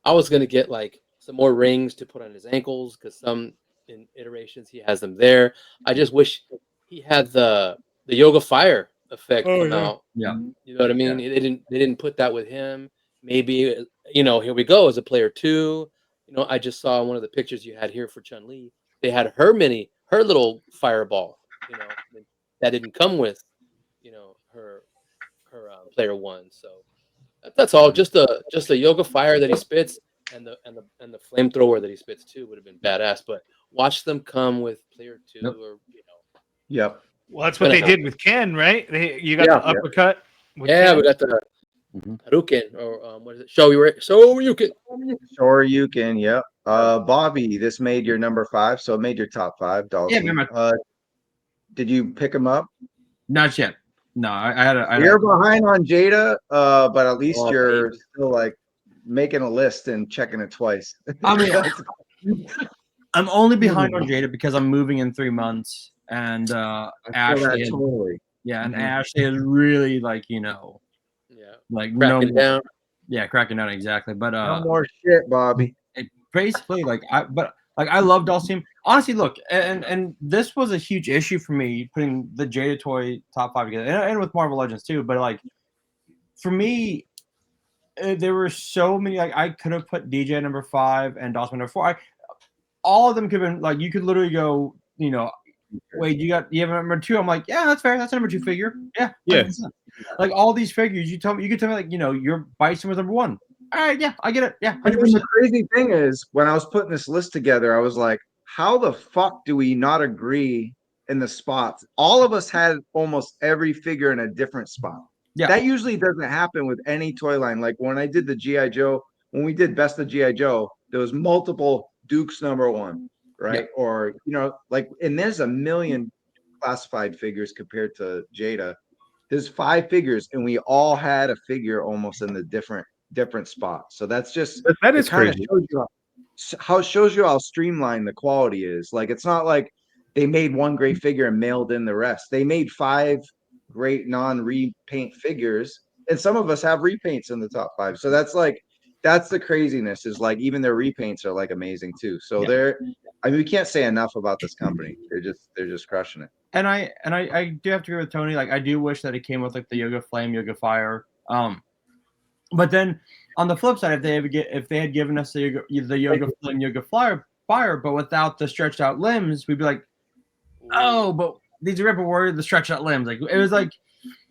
I was gonna get like some more rings to put on his ankles, because some in iterations he has them there. I just wish he had the Yoga Fire effect come out. Yeah, you know what I mean. Yeah. They didn't put that with him. Maybe here we go as a player 2. I just saw one of the pictures you had here for Chun-Li. They had her little fireball. That didn't come with her player 1. So that's all. Just a Yoga Fire that he spits, and the flamethrower that he spits too would have been badass. But watch them come with player 2 or Yep. Well, that's what they did with Ken, right? You got the uppercut. Yeah, we got the Hadouken, or what is it? Shoryuken. Shoryuken, yep. Bobby, this made your number 5, so it made your top 5. Dhalsim. Yeah, did you pick him up? Not yet. No, I had. You're behind on Jada, but at least you're still like making a list and checking it twice. I mean, I'm only behind on Jada because I'm moving in 3 months, and Ashley. And Ashley is really like like cracking down. Yeah, cracking down exactly. But no more shit, Bobby. Basically, I love Dhalsim. honestly, look, and this was a huge issue for me putting the Jada Toy top 5 together, and with Marvel Legends too. But like, for me, there were so many. Like, I could have put DJ number 5 and Dhalsim number 4. All of them could have been like, you could literally go, wait, you have number 2. I'm like, yeah, that's fair. That's a number 2 figure. Yeah, 100%. Like all these figures, you could tell me like, your Bison was number 1. All right, yeah, I get it. Yeah, 100%. The crazy thing is, when I was putting this list together, I was like, how the fuck do we not agree in the spots? All of us had almost every figure in a different spot. Yeah. That usually doesn't happen with any toy line. Like when I did the G.I. Joe, when we did Best of G.I. Joe, there was multiple Duke's number 1, right? Yeah. Or, and there's a million classified figures compared to Jada. There's 5 figures, and we all had a figure almost in the different spots. So that's just that is crazy. Shows you how streamlined the quality is. Like, it's not like they made one great figure and mailed in the rest. They made 5 great non-repaint figures, and some of us have repaints in the top 5. So that's the craziness, is like even their repaints are like amazing too. So we can't say enough about this company. They're just crushing it. And I do have to agree with Tony. Like, I do wish that it came with like the Yoga Flame, Yoga Fire. But then on the flip side, if they had given us the Yoga Flame, Yoga Fire, but without the stretched out limbs, we'd be like, oh, but these Ripper Warrior, the stretched out limbs. Like, it was like,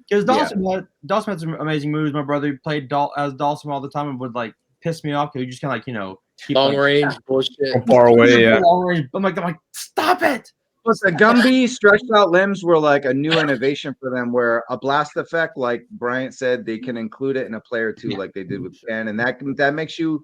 because Dhalsim had some amazing moves. My brother played as Dhalsim all the time and would like piss me off because he just kind of like, keep long range bullshit. From far away, yeah. Long range. I'm like, stop it. Plus, the Gumby stretched out limbs were like a new innovation for them, where a blast effect, like Bryant said, they can include it in a player 2, like they did with Ken, and that makes you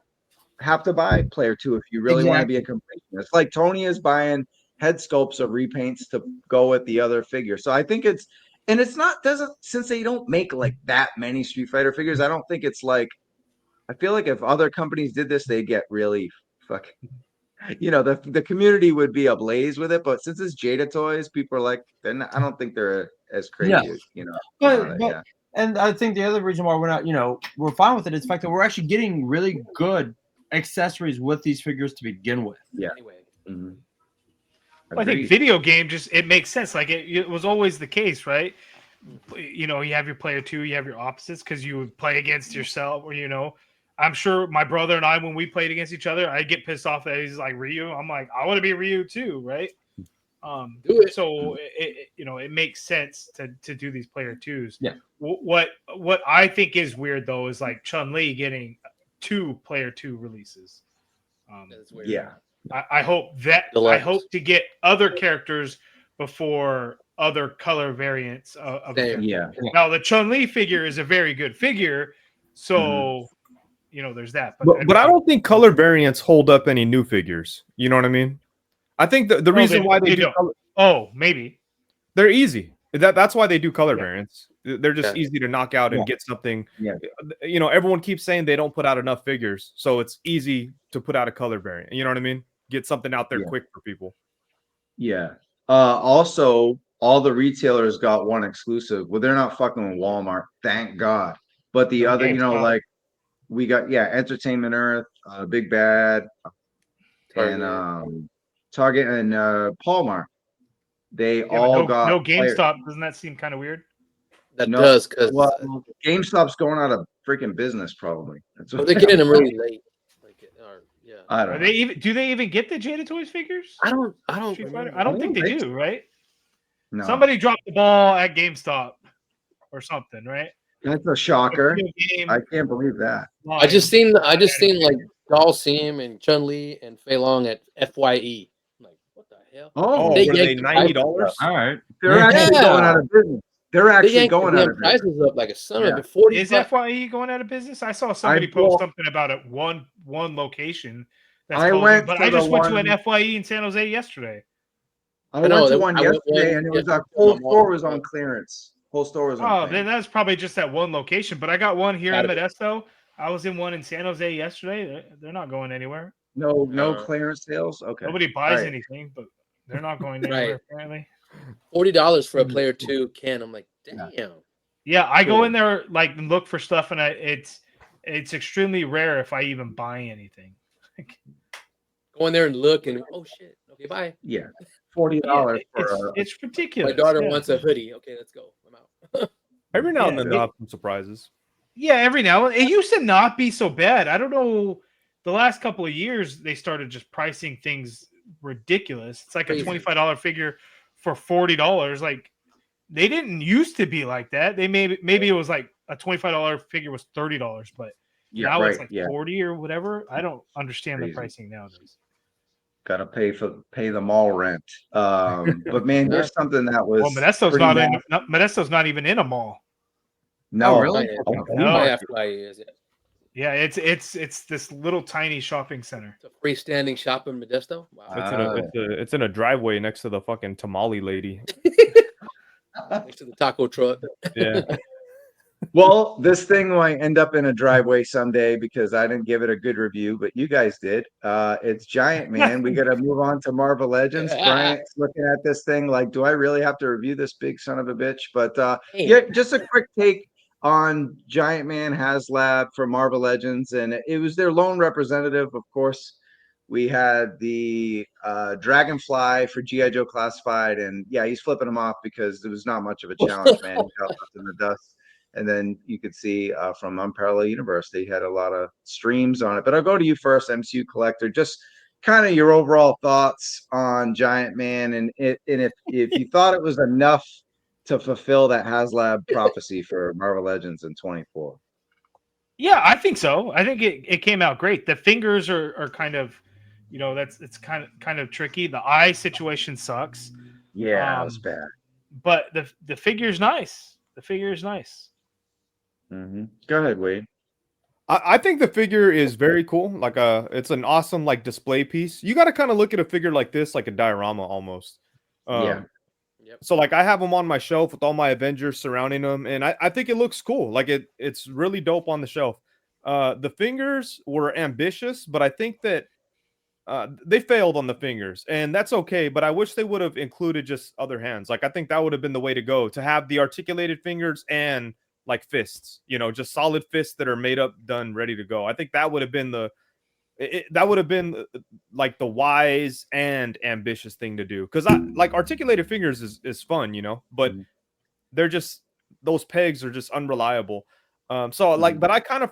have to buy player 2 if you really want to be a completionist. It's like Tony is buying head sculpts of repaints to go with the other figure. So I think since they don't make like that many Street Fighter figures, I don't think it's like, I feel like if other companies did this, they get really fucking, the community would be ablaze with it. But since it's Jada Toys, people are like, I don't think they're as crazy, But and I think the other reason why we're not, we're fine with it is the fact that we're actually getting really good accessories with these figures to begin with. Yeah. Anyway. Mm-hmm. Well, I think video game it makes sense. Like it was always the case, right? You have your player 2, you have your opposites, because you would play against yourself, or I'm sure my brother and I, when we played against each other, I get pissed off that he's like Ryu. I'm like, I want to be Ryu too, right? So it makes sense to do these player 2s. Yeah. What I think is weird though is like Chun-Li getting 2 player 2 releases. That's weird. Yeah. I hope to get other characters before other color variants of the character. Now the Chun-Li figure is a very good figure, so there's that. But I don't think color variants hold up any new figures. You know what I mean? I think the reason why they do maybe they're easy. That's why they do color variants. They're just easy to knock out and get something. Yeah. Everyone keeps saying they don't put out enough figures, so it's easy to put out a color variant. You know what I mean? Get something out there quick for people. Yeah. Also, all the retailers got one exclusive. Well, they're not fucking with Walmart, thank God. But the other, like we got Entertainment Earth, Big Bad, and Target and Walmart. They all got no GameStop. Doesn't that seem kind of weird? That does, because GameStop's going out of freaking business probably. That's what they're getting them really late. I don't know. Do they even get the Jada Toys figures? I don't think they do, right? No. Somebody dropped the ball at GameStop or something, right? That's a shocker. I can't believe that. I just seen like Dhalsim and Chun-Li and Fei Long at FYE. I'm like, what the hell? Oh, they $90? All right. They're actually going out of business. They're actually going out of business. Prices up like a son of a 40. Is FYE going out of business? I saw somebody post something about it. One location. I just went to an FYE in San Jose yesterday. I went to one yesterday, and it was our whole store was on clearance. Whole store was on. Then that's probably just that one location. But I got one here in Modesto. I was in one in San Jose yesterday. They're not going anywhere. No clearance sales. Okay. Nobody buys anything, but they're not going anywhere apparently. $40 for a player 2 can. I'm like, damn. Yeah, I go in there like and look for stuff, and it's extremely rare if I even buy anything. Go in there and look, and oh shit. Okay, bye. Yeah, $40 for it's My ridiculous. daughter yeah. wants a hoodie. Okay, let's go. I'm out. Every now and Yeah, then they'll have some surprises. Yeah, every now and it used to not be so bad. I don't know. The last couple of years, they started just pricing things ridiculous. It's like Crazy. a $25 figure for $40. Like they didn't used to be like that. They maybe it was like a $25 figure was $30, but now it's like 40 or whatever. I don't understand the pricing nowadays. Got to pay the mall rent. But man, here's something that was. Well, Modesto's not even in a mall. No, really? No. Yeah. Yeah, it's this little tiny shopping center. It's a freestanding shop in Modesto. Wow. It's in a driveway next to the fucking tamale lady. Next to the taco truck. Yeah. Well, this thing might end up in a driveway someday because I didn't give it a good review, but you guys did. It's Giant Man. We got to move on to Marvel Legends. Bryant's looking at this thing like, do I really have to review this big son of a bitch? But yeah, just a quick take on Giant Man HasLab for Marvel Legends, and it was their lone representative. Of course, we had the Dragonfly for G.I. Joe Classified, and yeah, he's flipping him off because there was not much of a challenge, man. He got left in the dust. And then you could see from Unparalleled Universe, they had a lot of streams on it. But I'll go to you first, MCU Collector. Just kind of your overall thoughts on Giant Man, and if you thought it was enough to fulfill that HasLab prophecy for Marvel Legends in 24. Yeah, I think so. I think it came out great. The fingers are kind of, it's kind of tricky. The eye situation sucks. Yeah, it was bad. But the figure's nice. The figure is nice. Mm-hmm. Go ahead, Wade. I think the figure is very cool. Like it's an awesome like display piece. You got to kind of look at a figure like this, like a diorama almost. Yeah. So like I have them on my shelf with all my Avengers surrounding them, and I think it looks cool. Like it's really dope on the shelf. The fingers were ambitious, but I think that they failed on the fingers, and that's okay. But I wish they would have included just other hands. Like I think that would have been the way to go, to have the articulated fingers and like fists, just solid fists that are made up, done, ready to go. I think that would have been like the wise and ambitious thing to do. Because I like articulated fingers is fun, but they're just, those pegs are just unreliable. So like, but I kind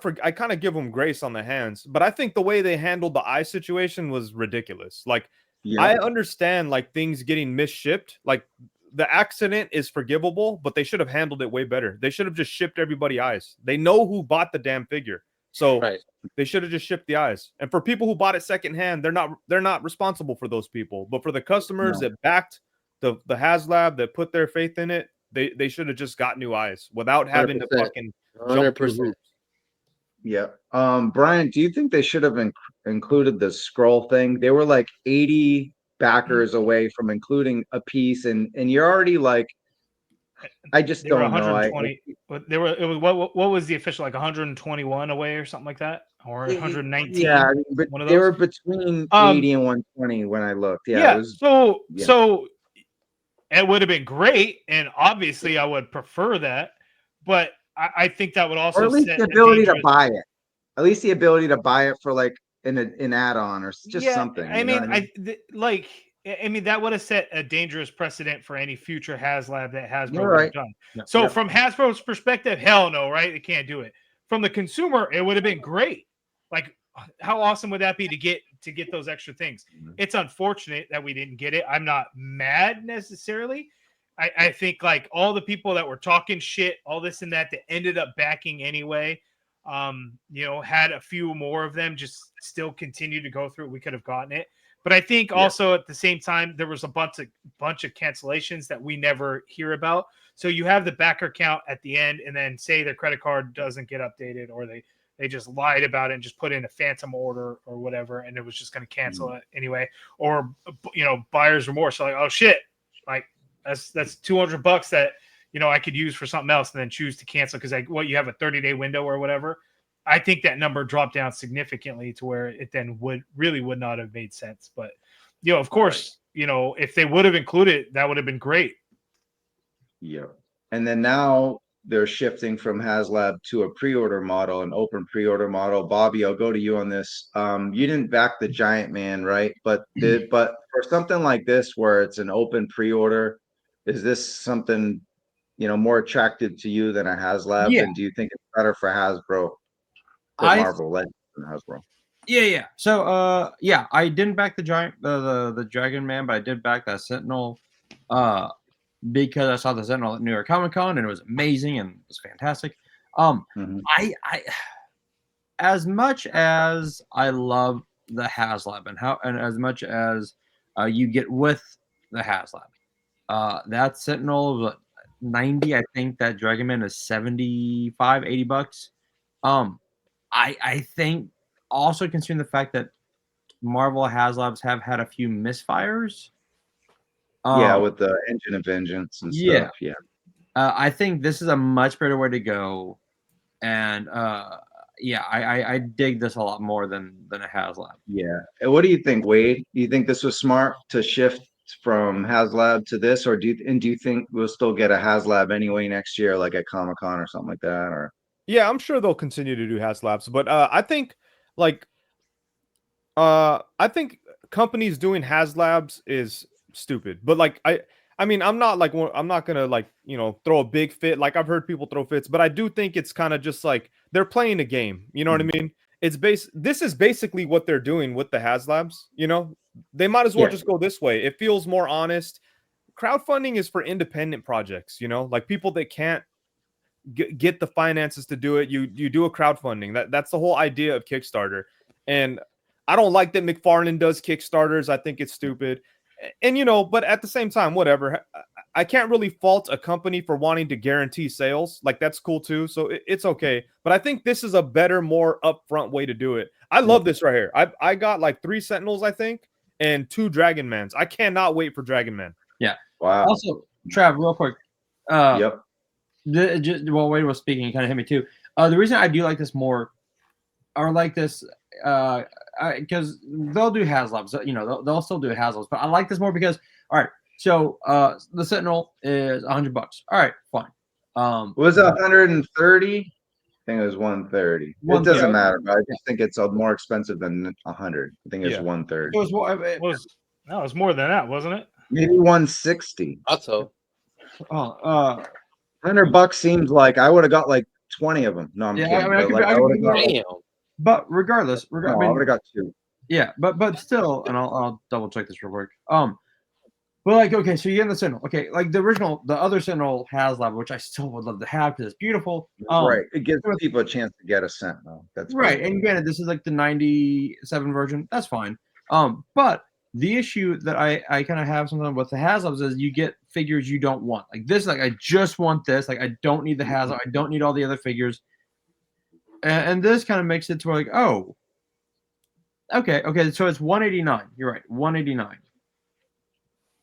of give them grace on the hands. But I think the way they handled the eye situation was ridiculous. Like I understand like things getting misshipped, like. The accident is forgivable, but they should have handled it way better. They should have just shipped everybody eyes. They know who bought the damn figure, so they should have just shipped the eyes. And for people who bought it secondhand, they're not responsible for those people. But for the customers that backed the HasLab, that put their faith in it, they should have just got new eyes without having 100%. To fucking jump through hoops. Yeah. Brian, do you think they should have included the scroll thing? They were like 80 backers away from including a piece, and you're already like, I just don't know. What was the official, like 121 away or something like that, or 119? Yeah, but they were between 80 and 120 when I looked. So it would have been great, and obviously I would prefer that, but I think that would also, or at least the ability to buy it. At least the ability to buy it for like an add-on or just something. I mean, that would have set a dangerous precedent for any future HasLab that Hasbro would have done. So from Hasbro's perspective, hell no, right? They can't do it. From the consumer, it would have been great. Like, how awesome would that be to get those extra things? It's unfortunate that we didn't get it. I'm not mad necessarily. I think like all the people that were talking shit, all this and that ended up backing anyway. Had a few more of them just still continue to go through it, we could have gotten it. But I think also at the same time, there was a bunch of cancellations that we never hear about. So you have the backer count at the end, and then say their credit card doesn't get updated, or they just lied about it and just put in a phantom order or whatever, and it was just going to cancel it anyway. Or buyer's remorse. So like, oh shit, like that's $200 that I could use for something else, and then choose to cancel because you have a 30-day window or whatever. I think that number dropped down significantly to where it then would not have made sense. But of course, if they would have included it, that would have been great. Yeah. And then now they're shifting from HasLab to a pre-order model, an open pre-order model. Bobby, I'll go to you on this. You didn't back the Giant Man, right? But for something like this where it's an open pre-order, is this something more attractive to you than a HasLab? Yeah. And do you think it's better for Hasbro, for Marvel Legends than Hasbro? Yeah. So yeah, I didn't back the giant the Dragon Man, but I did back that Sentinel because I saw the Sentinel at New York Comic Con and it was amazing and it was fantastic. I as much as I love the HasLab and as much as you get with the HasLab, that Sentinel was 90. I think that Dragon Man is 75, $80. I think also considering the fact that Marvel HasLabs have had a few misfires. Yeah, with the Engine of Vengeance and stuff. Yeah. I think this is a much better way to go. And yeah, I dig this a lot more than a HasLab. Yeah. And what do you think, Wade? Do you think this was smart to shift from HasLab to this, or do you think we'll still get a HasLab anyway next year, like at Comic-Con or something like that? Or Yeah, I'm sure they'll continue to do HasLabs, but I think companies doing HasLabs is stupid. But I mean, I'm not gonna throw a big fit. Like I've heard people throw fits, but I do think it's kind of just like they're playing a game. You know what I mean? This is basically what they're doing with the HasLabs. They might as well just go this way. It feels more honest. Crowdfunding is for independent projects. Like people that can't get the finances to do it. You do a crowdfunding. That's the whole idea of Kickstarter. And I don't like that McFarlane does Kickstarters. I think it's stupid. And but at the same time, whatever. I can't really fault a company for wanting to guarantee sales. Like that's cool too. So it's okay. But I think this is a better, more upfront way to do it. I love this right here. I got like 3 Sentinels, I think, and 2 Dragon Mans. I cannot wait for Dragon Man. Yeah. Wow. Also, Trav, real quick. Yep. While Wade was speaking, it kind of hit me too. The reason I do like this more, or like this, because they'll do HasLabs, they'll still do HasLabs, but I like this more because, all right, so the Sentinel is $100. All right, fine. Was it 130? I think it was 130. It doesn't matter, but I just think it's more expensive than 100. I think it's 130. It was more than that, wasn't it? Maybe 160. Also, $100 seems like I would have got like 20 of them. No, I'm kidding. But regardless, I would have got 2. Yeah, but still, and I'll double check this real quick. But like, okay, so you get the Sentinel. Okay, like the other Sentinel HasLab, which I still would love to have because it's beautiful. Right, it gives people a chance to get a Sentinel. That's right. And granted, this is like the 97 version. That's fine. But the issue that I kind of have sometimes with the HasLabs is you get figures you don't want. Like this, like I just want this. Like I don't need the HasLab. I don't need all the other figures. And this kind of makes it to where like, oh, okay, so it's 189. You're right, 189.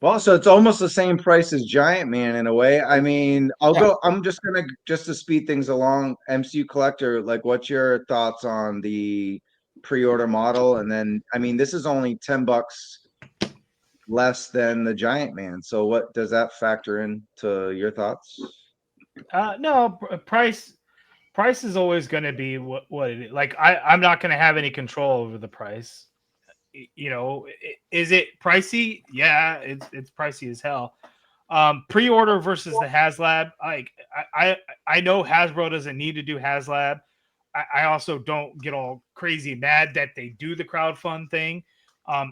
Well, so it's almost the same price as Giant Man in a way. I mean, I'm just to speed things along. MCU Collector, like, what's your thoughts on the pre-order model? And then, I mean, this is only $10 less than the Giant Man. So, what does that factor into your thoughts? No, price is always going to be what it is. Like, I'm not going to have any control over the price. Is it pricey? Yeah, it's pricey as hell. Pre-order versus the HasLab. I know Hasbro doesn't need to do HasLab. I also don't get all crazy mad that they do the crowdfund thing.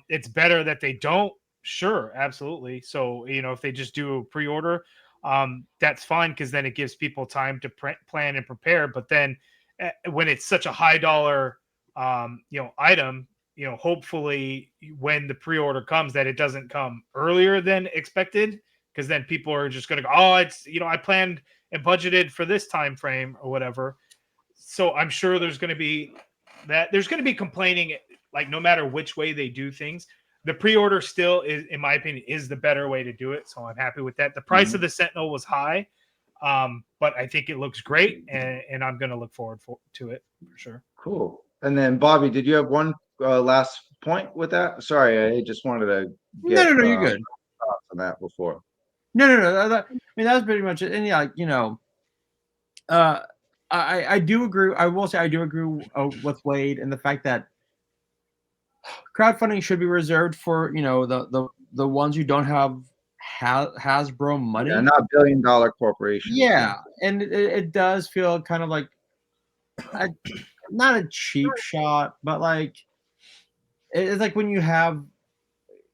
It's better that they don't. Sure, absolutely. So if they just do a pre-order, that's fine because then it gives people time to plan and prepare. But then when it's such a high dollar, item. Hopefully when the pre-order comes that it doesn't come earlier than expected, because then people are just going to go, oh, it's, I planned and budgeted for this time frame or whatever. So I'm sure there's going to be complaining, like no matter which way they do things, the pre-order still is, in my opinion, is the better way to do it. So I'm happy with that. The price of the Sentinel was high, but I think it looks great and I'm going to look forward to it for sure. Cool. And then Bobby, did you have one last point with that? Sorry, I just wanted to get no, you're good. Thoughts on that before. No. I mean, that's pretty much it. And yeah, I do agree. I will say I do agree with Wade and the fact that crowdfunding should be reserved for the ones who don't have Hasbro money. Yeah, not billion-dollar corporations. Yeah, and it does feel kind of like not a cheap shot, but like it's like when you have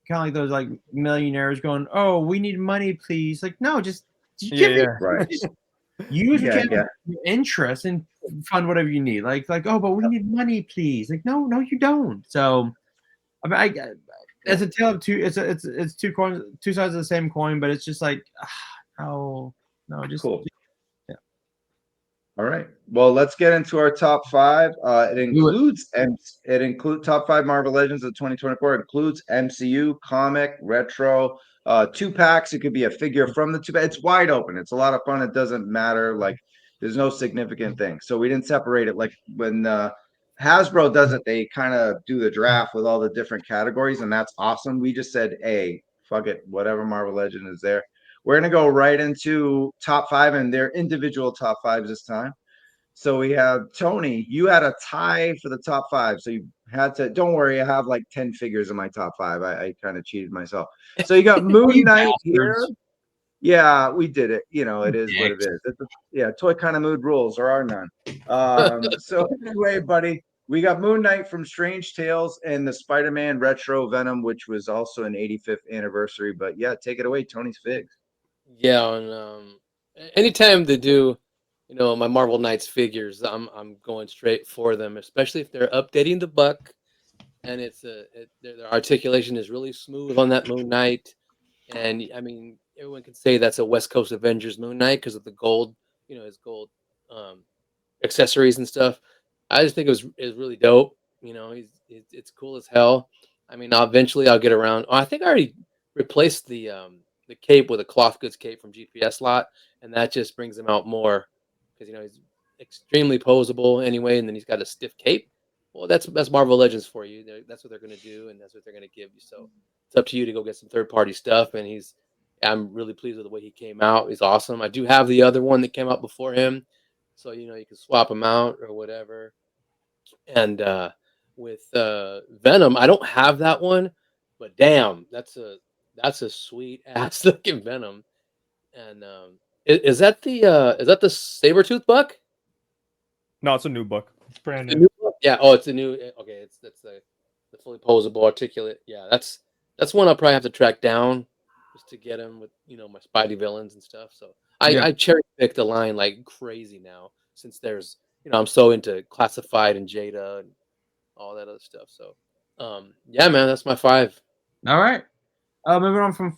kind of like those like millionaires going, "Oh, we need money, please." Like, no, just give it. Right. Use Yeah, your interest and fund whatever you need. Like, oh, but we need money, please. Like, no, you don't. So, I mean, it's a tale of two. It's two coins, two sides of the same coin. But it's just like, no, just Cool. Yeah. All right. Well, let's get into our top 5. It includes top 5 Marvel Legends of 2024. It includes MCU, comic, retro, 2 packs. It could be a figure from the 2 packs. It's wide open. It's a lot of fun. It doesn't matter. Like, there's no significant thing. So we didn't separate it. Like when Hasbro does it, they kind of do the draft with all the different categories, and that's awesome. We just said, hey, fuck it, whatever Marvel Legend is there. We're going to go right into top 5 and their individual top 5s this time. So we have Tony. You had a tie for the top 5. So you had to, don't worry, I have like 10 figures in my top 5. I kind of cheated myself. So you got Moon Knight here. Yeah, we did it. It is what it is. Toy Kind of Mood rules. There are none. So anyway, buddy, we got Moon Knight from Strange Tales and the Spider-Man Retro Venom, which was also an 85th anniversary. But yeah, take it away, Tony's figs. Yeah, and anytime they do, my Marvel Knights figures, I'm going straight for them, especially if they're updating the buck, and their articulation is really smooth on that Moon Knight, and I mean everyone can say that's a West Coast Avengers Moon Knight because of the gold, his gold accessories and stuff. I just think it was really dope. It's cool as hell. I mean, eventually I'll get around. Oh, I think I already replaced the cape with a cloth goods cape from GPS lot, and that just brings him out more because he's extremely posable anyway, and then he's got a stiff cape. Well, that's Marvel Legends for you. That's what they're going to do, and that's what they're going to give you. So it's up to you to go get some third-party stuff. And I'm really pleased with the way he came out. He's awesome. I do have the other one that came out before him, so you can swap them out or whatever. And with Venom, I don't have that one, but damn, that's a sweet ass looking Venom. And is that the Sabertooth buck? No, it's a new book. It's brand new. Yeah. Oh, it's a new. Okay, that's the fully posable articulate. Yeah, that's one I'll probably have to track down just to get him with my Spidey villains and stuff. So I cherry picked the line like crazy now since there's I'm so into classified and Jada and all that other stuff. So yeah, man, that's my 5. All right. Moving on from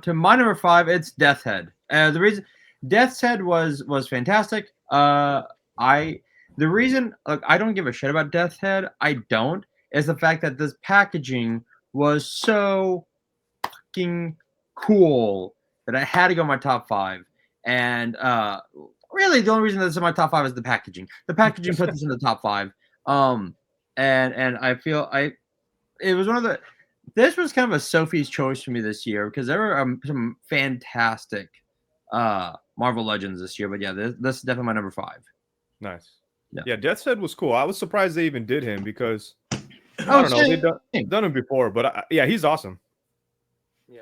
to my number 5, it's Death's Head. The reason Death's Head was fantastic. The reason I don't give a shit about Death's Head, I don't, is the fact that this packaging was so fucking cool that I had to go in my top 5. And really, the only reason that's in my top 5 is the packaging. The packaging put this in the top 5. And I feel it was one of the. This was kind of a Sophie's choice for me this year because there were some fantastic Marvel Legends this year. But yeah, this is definitely my number 5. Nice. Yeah, Death's Head was cool. I was surprised they even did him because I don't know, they've done him before. But yeah, he's awesome. Yeah,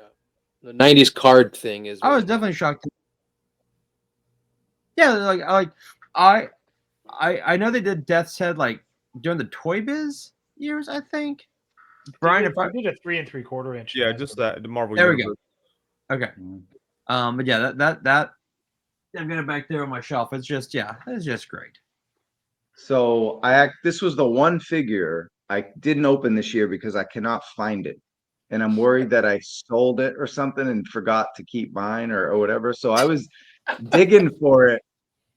the 90s card thing is. I was definitely shocked. Yeah, I know they did Death's Head like during the Toy Biz years, I think. Brian, if I did a 3 3/4 inch. Yeah, just that the Marvel. There universe. We go. Okay. But yeah, that I've got it back there on my shelf. It's just great. So this was the one figure I didn't open this year because I cannot find it. And I'm worried that I sold it or something and forgot to keep mine or whatever. So I was digging for it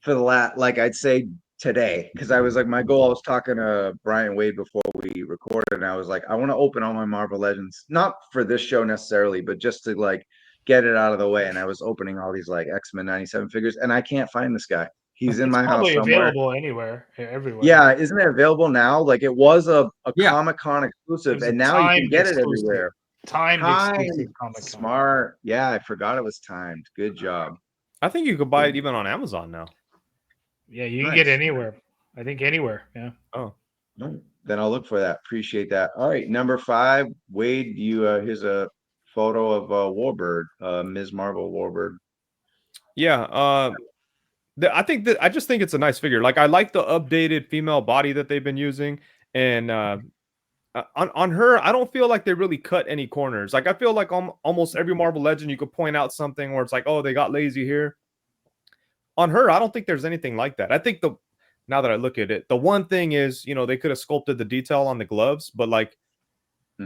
for like I'd say today, because I was like, my goal, I was talking to Brian Wade before we recorded, and I was like, I want to open all my Marvel Legends, not for this show necessarily, but just to like get it out of the way. And I was opening all these like X-Men 97 figures, and I can't find this guy. He's in my house somewhere. Available anywhere, everywhere. Yeah, isn't it available now? Like it was a Comic-Con exclusive, and now you can get it everywhere. Timed exclusive Comic-Con. Smart. Yeah, I forgot it was timed. Good job. I think you could buy it even on Amazon now. Yeah, you can Nice. get anywhere. I think anywhere. Yeah. Oh, No, then I'll look for that. Appreciate that. All right, number 5, Wade. Here's a photo of Warbird, Ms. Marvel Warbird. yeah. I just think it's a nice figure. Like I like the updated female body that they've been using, and on her, I don't feel like they really cut any corners. Like I feel like almost every Marvel Legend you could point out something where it's like, oh, they got lazy here. On her, I don't think there's anything like that. I think now that I look at it, the one thing is, they could have sculpted the detail on the gloves, but like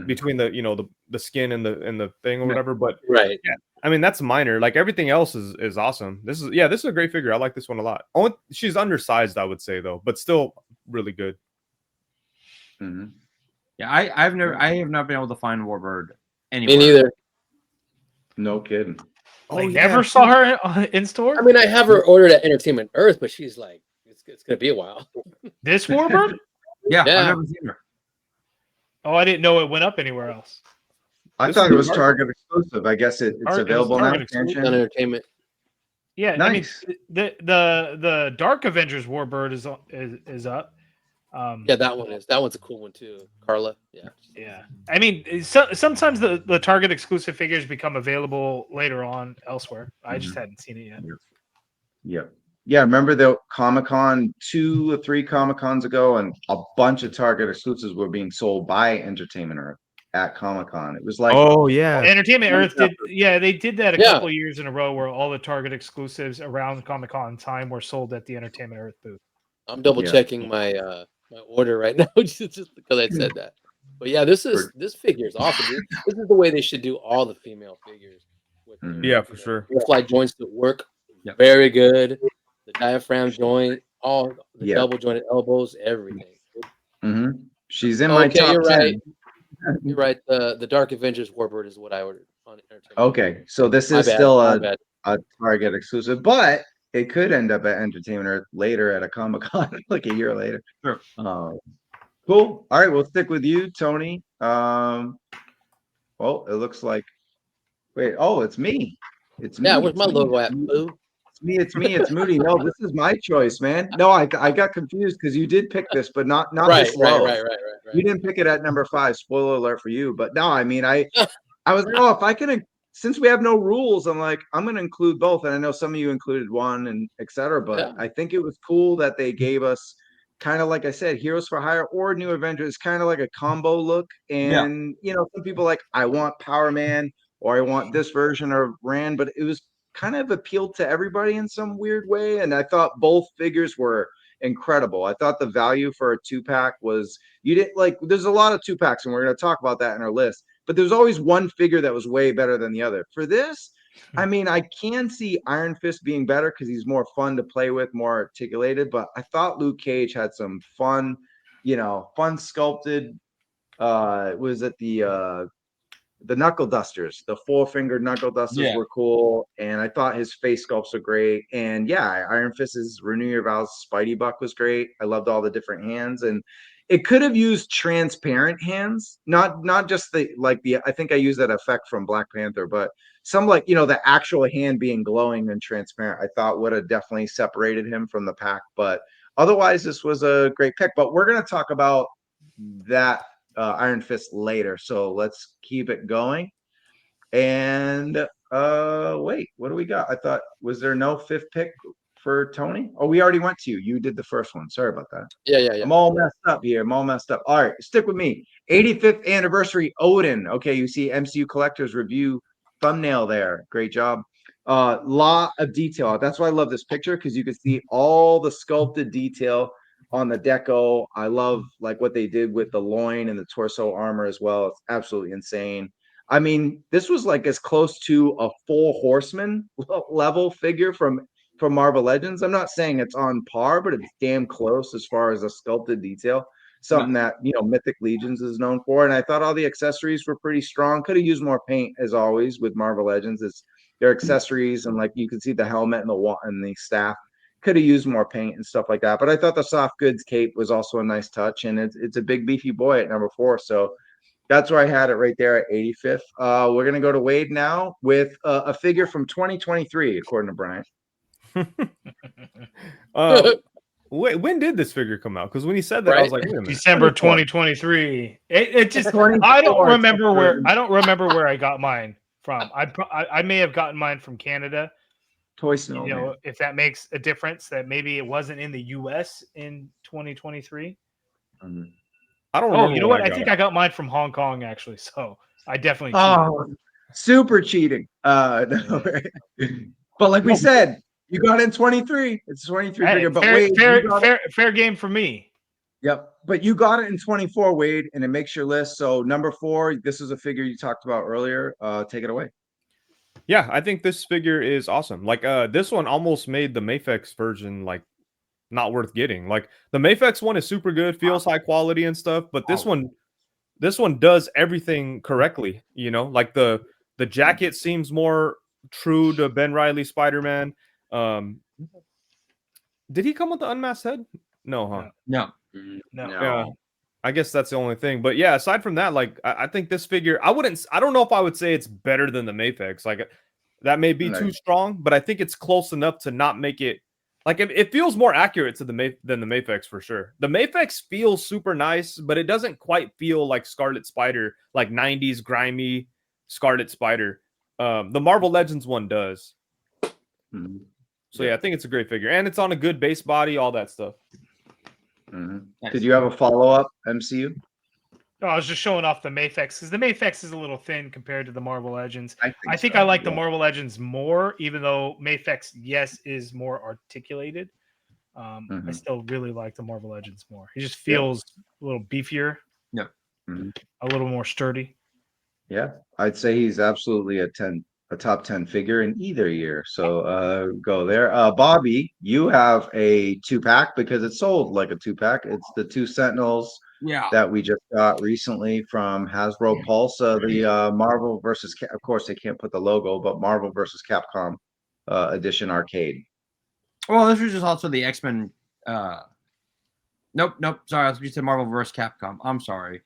between the skin and the thing or whatever. But Right. yeah, I mean that's minor. Like everything else is awesome. This is a great figure. I like this one a lot. She's undersized, I would say though, but still really good. Mm-hmm. Yeah, I have not been able to find Warbird anywhere. Me neither. No kidding. Never saw her in store. I mean, I have her ordered at Entertainment Earth, but she's like, it's gonna be a while. This Warbird? Yeah, Yeah. I've never seen her. Oh, I didn't know it went up anywhere else. I thought it was Target exclusive. I guess it's available now. Target exclusive. On Entertainment. Yeah, Nice. I mean the Dark Avengers Warbird is up. Yeah, that one's a cool one too, Carla. Yeah. Yeah, I mean, sometimes the Target exclusive figures become available later on elsewhere. I just hadn't seen it yet. Yeah. Remember the Comic-Con 2 or 3 Comic-Cons ago, and a bunch of Target exclusives were being sold by Entertainment Earth at Comic-Con. It was like, Oh yeah, Entertainment Earth did. Yeah, they did that a Yeah. couple of years in a row, where all the Target exclusives around Comic-Con time were sold at the Entertainment Earth booth. I'm double checking my my order right now just because I said that. But yeah, this figure is awesome. This is the way they should do all the female figures. With yeah, for sure. Fly joints that work Yep. very good. The diaphragm joint, all the double jointed elbows, everything. she's in my Okay, top you're 10. right. You're right. The Dark Avengers Warbird is what I ordered on Entertainment. Okay, so this My is bad, still my a bad. Target exclusive, but it could end up at Entertainment Earth later at a Comic-Con, like a year later. Sure. Cool. All right, we'll stick with you, Tony. Well, it looks like. Wait. Oh, it's me. It's me. Yeah, where's It's my me. logo at, boo? It's me. It's Moody. No, this is my choice, man. No, I got confused because you did pick this, but not Right. this low. You Right. didn't pick it at number 5. Spoiler alert for you. But no, I mean, I was like, oh, if I can, since we have no rules, I'm like, I'm going to include both. And I know some of you included one and etc. But Yeah. I think it was cool that they gave us kind of, like I said, Heroes for Hire or New Avengers, kind of like a combo look. And, some people like, I want Power Man or I want this version of Rand, but it was kind of appealed to everybody in some weird way. And I thought both figures were incredible. I thought the value for a 2-pack was, you didn't like, there's a lot of 2-packs and we're going to talk about that in our list, but there's always one figure that was way better than the other. For this, I mean, I can see Iron Fist being better because he's more fun to play with, more articulated, but I thought Luke Cage had some fun sculpted, was it the knuckle dusters, the 4-fingered knuckle dusters were cool, and I thought his face sculpts were great. And yeah, Iron Fist's Renew Your Vows Spidey Buck was great. I loved all the different hands, and it could have used transparent hands, not just the I think I used that effect from Black Panther, but some the actual hand being glowing and transparent, I thought would have definitely separated him from the pack. But otherwise, this was a great pick. But we're gonna talk about that Iron Fist later, so let's keep it going. And wait, what do we got? I thought, was there no 5th pick for Tony? Oh, we already went to you did the first one. Sorry about that. Yeah. I'm all messed up here. All right, stick with me. 85th anniversary Odin. Okay, you see MCU Collector's review thumbnail there. Great job. Lot of detail. That's why I love this picture, because you can see all the sculpted detail on the deco. I love what they did with the loin and the torso armor as well. It's absolutely insane. I mean, this was as close to a full Horseman level figure from Marvel Legends. I'm not saying it's on par, but it's damn close as far as a sculpted detail. Something that Mythic Legions is known for. And I thought all the accessories were pretty strong. Could have used more paint, as always with Marvel Legends. It's their accessories, and you can see the helmet and the staff. Could have used more paint and stuff like that. But I thought the soft goods cape was also a nice touch, and it's a big beefy boy at number 4. So that's where I had it right there at 85th. We're gonna go to Wade now with a figure from 2023, according to Brian. Wait, when did this figure come out? Because when he said that, I was like, wait a minute. December 2023. It just 24, I don't remember December. where I got mine from. I may have gotten mine from Canada. Toy You Snowman. know, if that makes a difference, that maybe it wasn't in the US in 2023. Mhm. I don't Oh, remember. you know when what? I got think it. I got mine from Hong Kong actually. So I definitely cheated. Oh, super cheating. No. But like we said, you got in 23. It's 23 Hey, figure. But Wade, you got it. fair game for me. Yep. But you got it in 24, Wade, and it makes your list. So number 4, this is a figure you talked about earlier. Take it away. Yeah, I think this figure is awesome. Like, this one almost made the Mafex version like not worth getting. Like, the Mafex one is super good, feels high quality and stuff, but this one does everything correctly. You know, like the jacket seems more true to Ben Reilly Spider-Man. Did he come with the unmasked head? No, huh? No. No. Yeah. I guess that's the only thing. But yeah, aside from that, like I think this figure, I don't know if I would say it's better than the Mafex. Like that may be too strong, but I think it's close enough to not make it like it feels more accurate to than the Mafex for sure. The Mafex feels super nice, but it doesn't quite feel like Scarlet Spider, like 90s grimy Scarlet Spider. The Marvel Legends one does. Mm-hmm. So yeah, I think it's a great figure. And it's on a good base body, all that stuff. Mm-hmm. Nice. Did you have a follow-up, MCU? No, I was just showing off the Mafex because the Mafex is a little thin compared to the Marvel Legends. I think so, I like the Marvel Legends more, even though Mafex, yes, is more articulated. I still really like the Marvel Legends more. He just feels a little beefier. Yeah. A little more sturdy. Yeah, I'd say he's absolutely a top 10 figure in either year. So go there. Bobby, you have a 2-pack because it's sold like a 2-pack. It's the 2 Sentinels that we just got recently from Hasbro Pulse. The Marvel versus, of course, they can't put the logo, but Marvel versus Capcom edition arcade. Well, this was just also the X-Men. Nope. Sorry, I was just Marvel vs. Capcom. I'm sorry.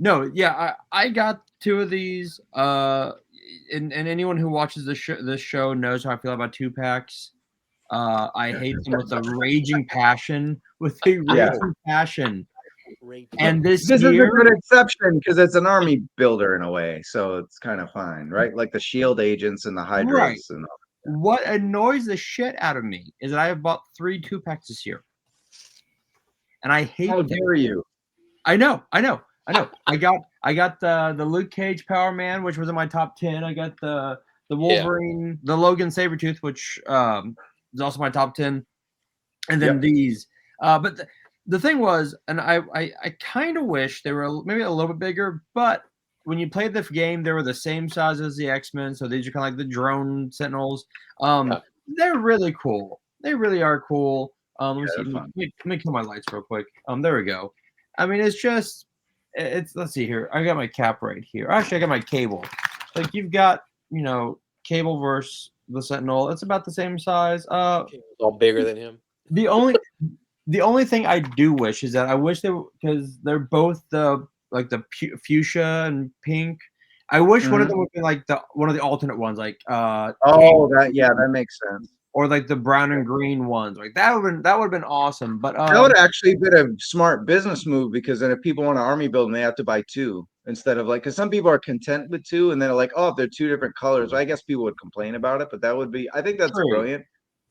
No, yeah, I got 2 of these. And anyone who watches this show knows how I feel about 2-packs. I hate them with a raging passion. Passion. And this is a year, good exception because it's an army builder in a way, so it's kind of fine, right? Like the Shield agents and the Hydras and all. What annoys the shit out of me is that I have bought 3 2-packs this year, and I hate. How dare you? I know. I got the Luke Cage Power Man, which was in my top 10. I got the Wolverine, the Logan Sabertooth, which is also my top 10, and then these. But the thing was, and I kind of wish they were maybe a little bit bigger, but when you played the game, they were the same size as the X-Men, so these are kind of like the drone Sentinels. They're really cool. They really are cool. Let me see. Let me kill my lights real quick. There we go. I mean, it's let's see here. I got my cap right here. Actually, I got my cable. Like you've got, Cable versus the Sentinel. It's about the same size. Cable's all bigger than him. The only thing I do wish is that I wish because they're both the fuchsia and pink. I wish one of them would be like one of the alternate ones, like that makes sense. Or like the brown and green ones, like that would have been awesome. But that would actually been a smart business move because then if people want an army build, they have to buy 2 instead of because some people are content with 2 and then like, oh, if they're 2 different colors, I guess people would complain about it, but that would be, I think that's brilliant.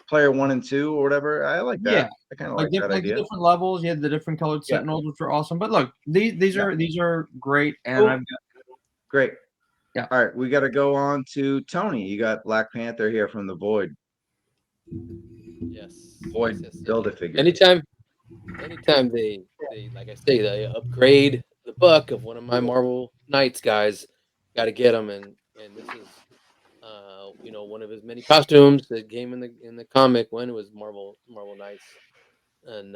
Player 1 and 2 or whatever. I like that. Yeah, I kind of like that idea. The different levels, you had the different colored Sentinels, which are awesome. But look, these are great, and I've got great. Yeah. All right, we got to go on to Tony. You got Black Panther here from the Void. Yes. Void build a figure. Anytime they like I say, they upgrade the buck of one of my Marvel Knights guys, got to get them, and this is one of his many costumes that came in the comic when it was Marvel Knights, and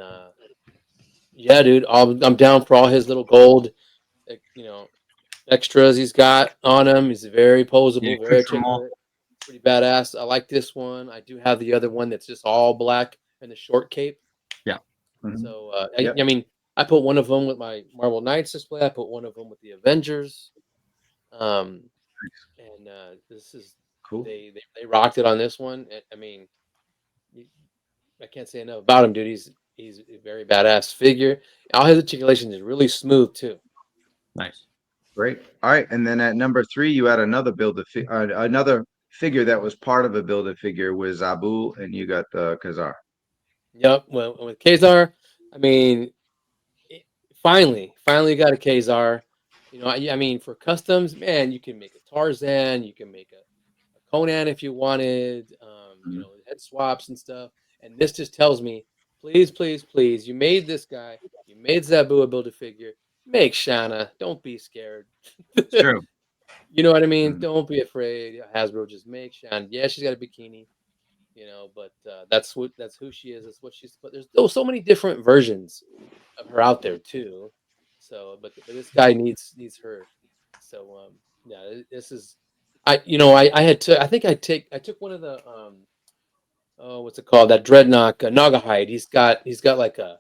yeah, dude, I'm down for all his little gold, extras he's got on him. He's very posable, very articulate, pretty badass. I like this one. I do have the other one that's just all black and the short cape. Yeah. So I mean, I put one of them with my Marvel Knights display. I put one of them with the Avengers. And this is cool. They rocked it on this one. I mean, I can't say enough about him, dude. He's a very badass figure. All his articulation is really smooth too. Nice. Great. All right, and then at number 3, you had another another figure that was part of a build-a figure with Zabu, and you got the Ka-Zar. Yep. Well, with Ka-Zar, I mean, finally got a Ka-Zar. You know, I mean, for customs, man, you can make a Tarzan, you can make a Conan if you wanted, you know, head swaps and stuff. And this just tells me, please, please, please, you made this guy, you made Zabu a build-a-figure, make Shanna. Don't be scared. It's true. You know what I mean? Mhm. Don't be afraid. Hasbro, just make Shanna. Yeah, she's got a bikini, you know, but that's who she is. That's what she's. But there's so many different versions of her out there too. So, but this guy needs her. So, yeah, this is. I had to. I think I took one of the oh, what's it called? That dreadnought Nagahide. He's got like a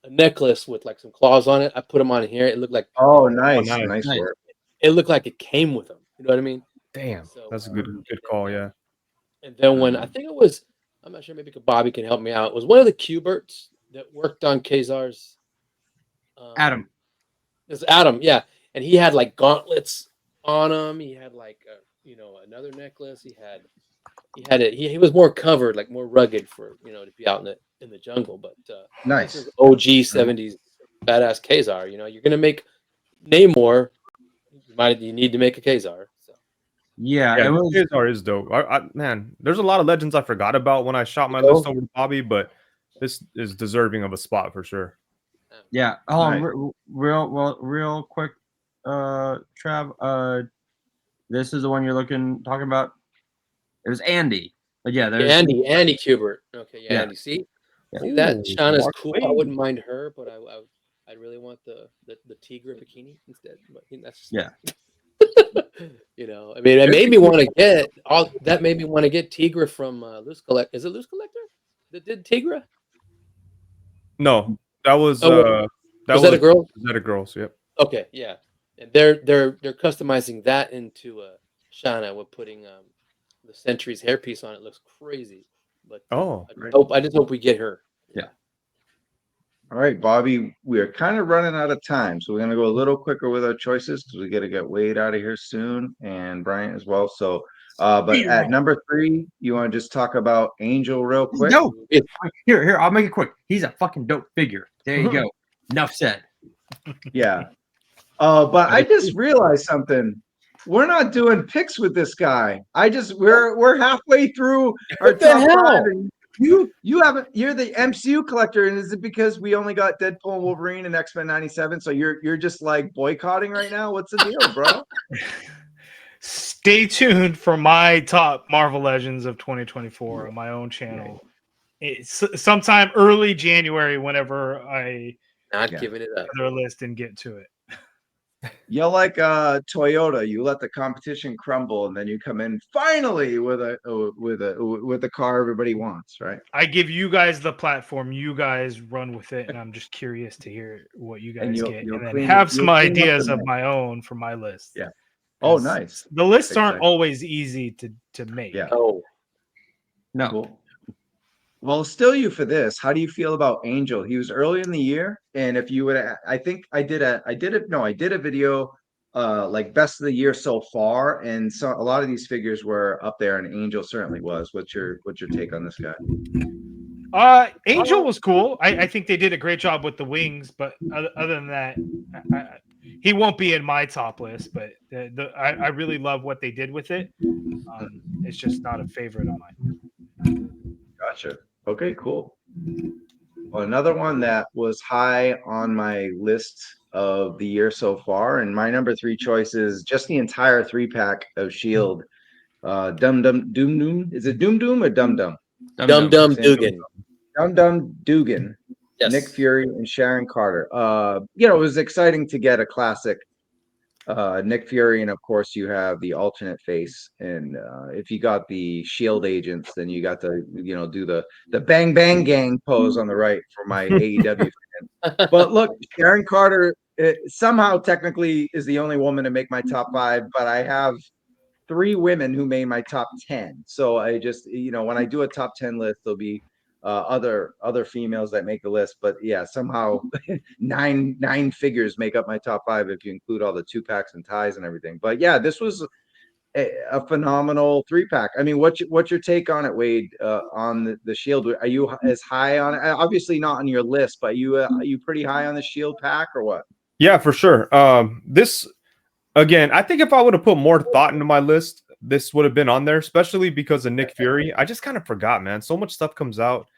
necklace with like some claws on it. I put him on here. It looked like Oh, nice. nice. Nice Nice. work. it looked like it came with him. You know what I mean? Damn, So that's a good call. Yeah. and then when I think it was, I'm not sure. Maybe Bobby can help me out. It was one of the Cuberts that worked on Ka-Zar's. Adam. It's Adam, yeah, and he had like gauntlets on him. He had like another necklace. He was more covered, like more rugged for to be out in the jungle. But Nice. this is OG '70s badass Ka-Zar. You know, you're gonna make Namor. You need to make a Ka-Zar. So. Yeah, Yeah, it was. Ka-Zar is dope. Man, there's a lot of legends I forgot about when I shot my list over to Bobby, but this is deserving of a spot for sure. Yeah. Nice. Real quick, Trav. This is the one you're talking about. It was Andy. But yeah, there's Andy Kubert. Okay, yeah, Yeah. Andy. See Yeah. that Ooh, Shauna's Mark cool. I Wade. wouldn't mind her, but I really want the Tigra bikini instead. But that's just Yeah. I mean, it made me want to get all that. Made me want to get Tigra from Loose Collect. Is it Loose Collector that did Tigra? No, that was Oh, that was that a girl? Zeta Girls. Yep. Okay, yeah, and they're customizing that into Shauna with putting the Sentry's hairpiece on it. Looks crazy, but Oh, I just hope we get her. Yeah. All right, Bobby, we're kind of running out of time, so we're going to go a little quicker with our choices because we got to get Wade out of here soon and Bryant as well. So, but at number 3, you want to just talk about Angel real quick? No. Here, I'll make it quick. He's a fucking dope figure. There you go. Enough said. Yeah. But I just realized something. We're not doing picks with this guy. We're halfway through our What the top hell? 5. And you haven't. You're the MCU collector, and is it because we only got Deadpool and Wolverine and X-Men '97? So you're just like boycotting right now? What's the deal, bro? Stay tuned for my top Marvel Legends of 2024 on my own channel. It's sometime early January whenever I Not giving it up. gather a list and get to it. You're like Toyota. You let the competition crumble, and then you come in finally with a car everybody wants, right? I give you guys the platform. You guys run with it, and I'm just curious to hear what you guys get, and then have some ideas of my own for my list. Yeah. Oh, nice. The lists aren't always easy to make. Yeah. Oh, No. Cool. Well, still you for this. How do you feel about Angel? He was early in the year, and if you would, I think I did a video, like best of the year so far, and so a lot of these figures were up there, and Angel certainly was. What's your take on this guy? Angel was cool. I think they did a great job with the wings, but other than that, he won't be in my top list. But I really love what they did with it. It's just not a favorite of mine. Gotcha. Okay, cool. Well, another one that was high on my list of the year so far, and my number 3 choice is just the entire 3-pack of Shield. Dum Dum Doom Doom. Is it Doom Doom or Dum Dum? Dum Dugan. Dum Dum Dugan. Yes. Nick Fury and Sharon Carter. It was exciting to get a classic Nick Fury, and of course you have the alternate face. And if you got the Shield agents, then you got to do the bang bang gang pose on the right for my AEW fan. But look, Sharon Carter somehow technically is the only woman to make my top 5, but I have 3 women who made my top 10. So I just when I do a top 10 list, there'll be other females that make the list. But yeah, somehow nine figures make up my top 5 if you include all the 2-packs and ties and everything. But yeah, this was a phenomenal 3-pack. I mean, what's your take on it, Wade? On the Shield, are you as high on it? Obviously not on your list, but are you pretty high on the Shield pack or what? Yeah, for sure. This again, I think if I would have put more thought into my list, this would have been on there, especially because of Nick Fury. I just kind of forgot, man. So much stuff comes out.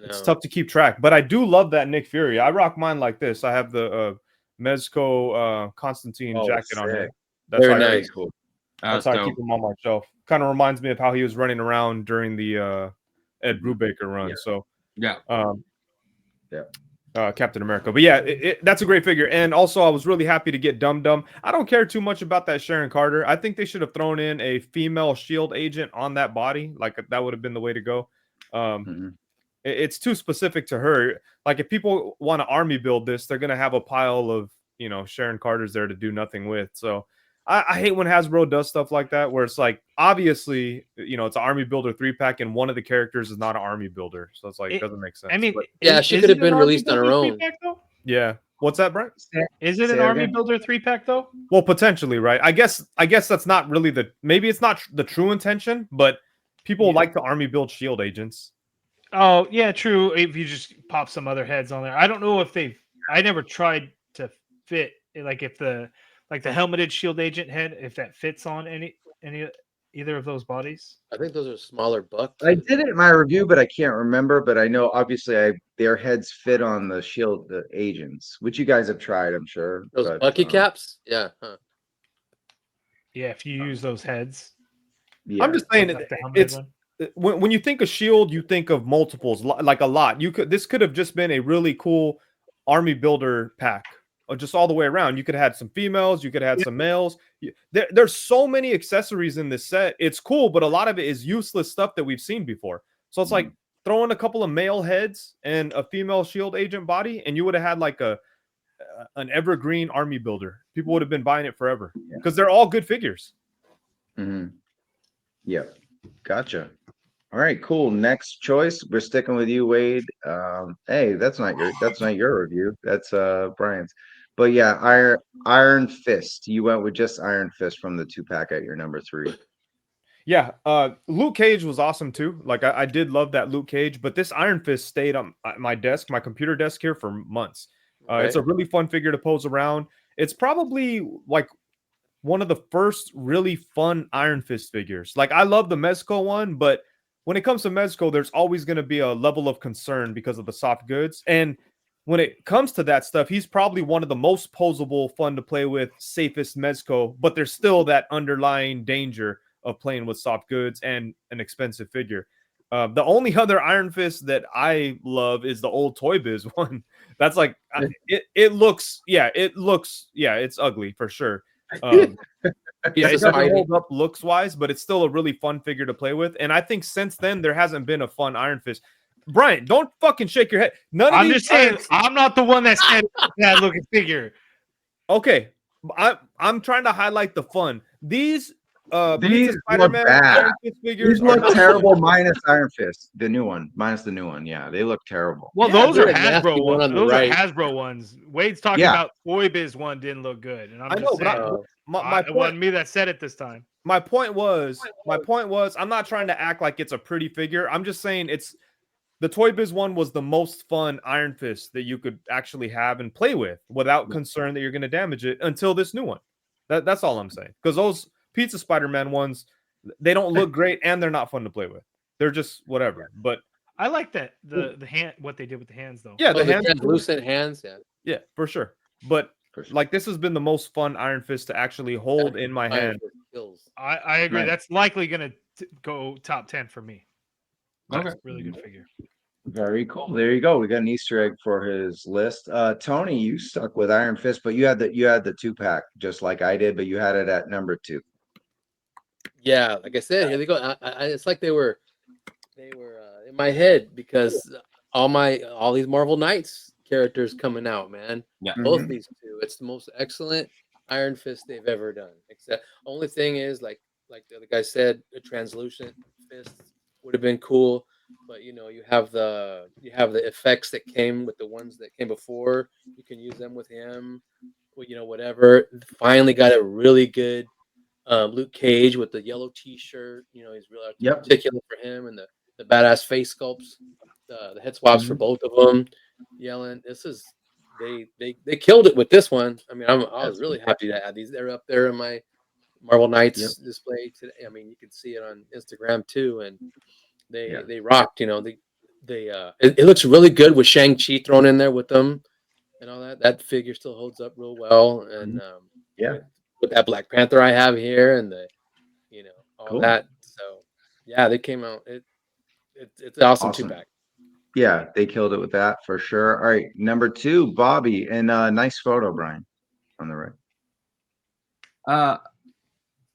It's tough to keep track. But I do love that Nick Fury. I rock mine like this. I have the Mezco Constantine jacket on here. That's very nice. Cool. That's how I keep him on my shelf. Kind of reminds me of how he was running around during the Ed Brubaker run. Yeah. So yeah. Captain America. But yeah, that's a great figure. And also, I was really happy to get Dum Dum. I don't care too much about that Sharon Carter. I think they should have thrown in a female Shield agent on that body. Like, that would have been the way to go. It's too specific to her. Like, if people want to army build this, they're going to have a pile of, Sharon Carters there to do nothing with. So I hate when Hasbro does stuff like that, where it's like, obviously, it's an army builder 3-pack, and one of the characters is not an army builder. So it's like, it doesn't make sense. I mean, yeah, she could have been released on her own. Yeah. What's that, Brent? Is it an army builder 3-pack though? Well, potentially, right? I guess that's not really maybe it's not the true intention, but people like to army build Shield agents. Oh, yeah, true. If you just pop some other heads on there. I don't know if I never tried to fit, like, if the helmeted Shield agent head, if that fits on either of those bodies. I think those are smaller bucks. I did it in my review, but I can't remember. But I know obviously their heads fit on the Shield, the agents, which you guys have tried, I'm sure. Those bucky caps? Yeah. Huh. Yeah, if you use those heads. Yeah. I'm just saying it's when you think of Shield, you think of multiples, like a lot. This could have just been a really cool army builder pack. Just all the way around. You could have had some females, you could have had some males. There's so many accessories in this set. It's cool, but a lot of it is useless stuff that we've seen before. So it's like throw in a couple of male heads and a female Shield agent body, and you would have had like an evergreen army builder. People would have been buying it forever because they're all good figures. Yeah, gotcha. All right, cool. Next choice. We're sticking with you, Wade. Hey, that's not your review. That's Brian's. But yeah, Iron Fist. You went with just Iron Fist from the 2-pack at your number 3. Yeah, Luke Cage was awesome too. Like, I did love that Luke Cage, but this Iron Fist stayed on my desk, my computer desk here for months. It's a really fun figure to pose around. It's probably like one of the first really fun Iron Fist figures. Like, I love the Mezco one, but when it comes to Mezco, there's always going to be a level of concern because of the soft goods. And when it comes to that stuff, he's probably one of the most posable, fun to play with, safest Mezco, but there's still that underlying danger of playing with soft goods and an expensive figure. The only other Iron Fist that I love is the old Toy Biz one. That's like, it looks, it's ugly for sure. Yeah, it doesn't hold up looks wise, but it's still a really fun figure to play with. And I think since then there hasn't been a fun Iron Fist. Brian, don't fucking shake your head. I'm just saying, I'm not the one that said that looking figure. Okay, I'm trying to highlight the fun. These look bad. These look terrible minus Iron Fist, the new one, minus the new one. Yeah, they look terrible. Well, those are Hasbro ones. Those are Hasbro ones. Wade's talking about Toy Biz one didn't look good, and I'm just saying, it wasn't me that said it this time. My point was, I'm not trying to act like it's a pretty figure. I'm just saying the Toy Biz one was the most fun Iron Fist that you could actually have and play with without concern that you're going to damage it until this new one. That's all I'm saying. Because those Pizza Spider-Man ones, they don't look great and they're not fun to play with. They're just whatever. But I like that the hand, what they did with the hands though. Yeah, the translucent hands. Yeah, for sure. But like, this has been the most fun Iron Fist to actually hold in my hand. I agree. Right. That's likely going to go top 10 for me. That's a really good figure. Very cool. There you go. We got an Easter egg for his list. Tony, you stuck with Iron Fist, but you had the 2-pack just like I did, but you had it at number 2. Yeah, like I said, here they go. It's like they were in my head because all these Marvel Knights characters coming out, man. Yeah, both these two. It's the most excellent Iron Fist they've ever done. Except only thing is, like the other guy said, a translucent fist would have been cool. but you know, you have the effects that came with the ones that came before. You can use them with him. Well, you know, whatever. Finally got a really good Luke Cage with the yellow T-shirt. You know, he's really Yep. articulate for him, and the badass face sculpts, the head swaps for both of them. Yelling, this is they killed it with this one. I mean, I was really happy to have these. They're up there in my Marvel Knights display today. I mean, you can see it on Instagram too, and they rocked. You know, it looks really good with Shang-Chi thrown in there with them and all that. That figure still holds up real well, and with that Black Panther I have here, and the all that. So yeah, they came out. It's an awesome 2-pack. Yeah, they killed it with that for sure. All right, number 2, Bobby, and nice photo, Brian, on the right.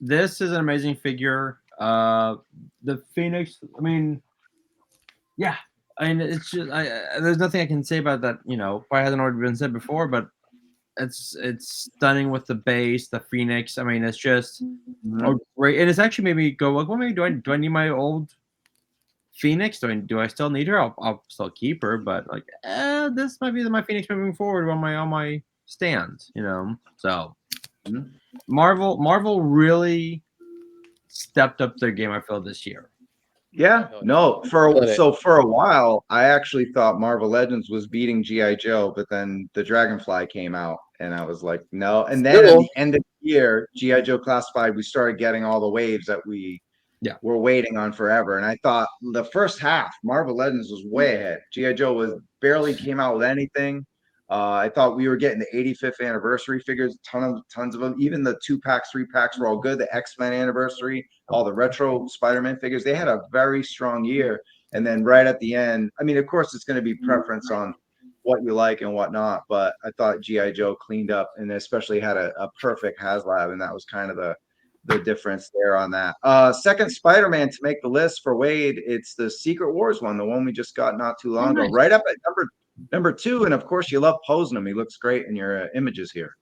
This is an amazing figure. The Phoenix. I mean, yeah. I mean, it's just there's nothing I can say about that. You know, if I hasn't already been said before, but it's stunning with the base, the Phoenix. I mean, it's just great, and it's actually made me go like, well, maybe do I need my old Phoenix? Do I still need her? I'll still keep her, but like, this might be my Phoenix moving forward on my stand. You know, so Marvel really stepped up their game, I feel, this year. Yeah, no, for a while, I actually thought Marvel Legends was beating G.I. Joe, but then the Dragonfly came out, and I was like, no. And then at the end of the year, G.I. Joe Classified, we started getting all the waves that we were waiting on forever. And I thought the first half, Marvel Legends was way ahead. G.I. Joe was barely came out with anything. I thought we were getting the 85th anniversary figures, tons of them. Even the 2-packs, 3-packs were all good. The X-Men anniversary, all the retro Spider-Man figures, they had a very strong year. And then right at the end, I mean, of course, it's going to be preference on what you like and whatnot, but I thought G.I. Joe cleaned up and especially had a perfect HasLab, and that was kind of the difference there on that. Second Spider-Man to make the list for Wade, it's the Secret Wars one, the one we just got not too long ago, right up at number 2, and of course you love posing him. He looks great in your images here.